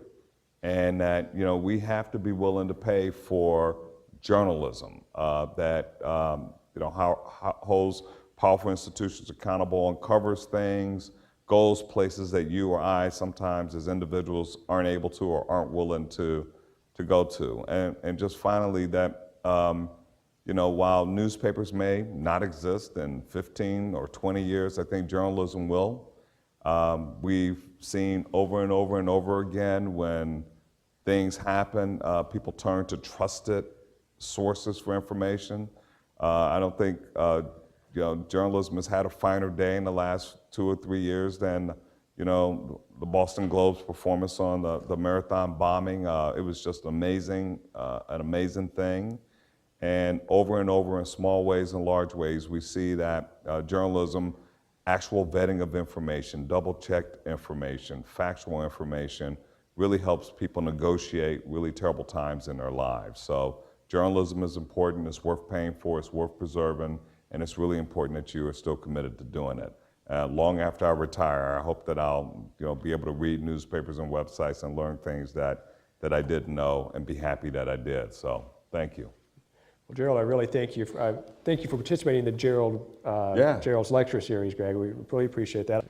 B: And that, you know, we have to be willing to pay for journalism that, you know, holds powerful institutions accountable, uncovers things, goes places that you or I sometimes as individuals aren't able to or aren't willing to go to. And just finally that, you know, while newspapers may not exist in 15 or 20 years, I think journalism will. We've seen over and over and over again when things happen, people turn to trusted sources for information. I don't think you know, journalism has had a finer day in the last 2 or 3 years than, you know, the Boston Globe's performance on the marathon bombing. It was just amazing, an amazing thing. And over in small ways and large ways, we see that journalism, actual vetting of information, double-checked information, factual information, really helps people negotiate really terrible times in their lives. So journalism is important, it's worth paying for, it's worth preserving, and it's really important that you are still committed to doing it. Long after I retire, I hope that I'll, you know, be able to read newspapers and websites and learn things that I didn't know and be happy that I did. So thank you.
A: Well, Gerald, I really thank you for participating in the Gerald's lecture series, Greg. We really appreciate that.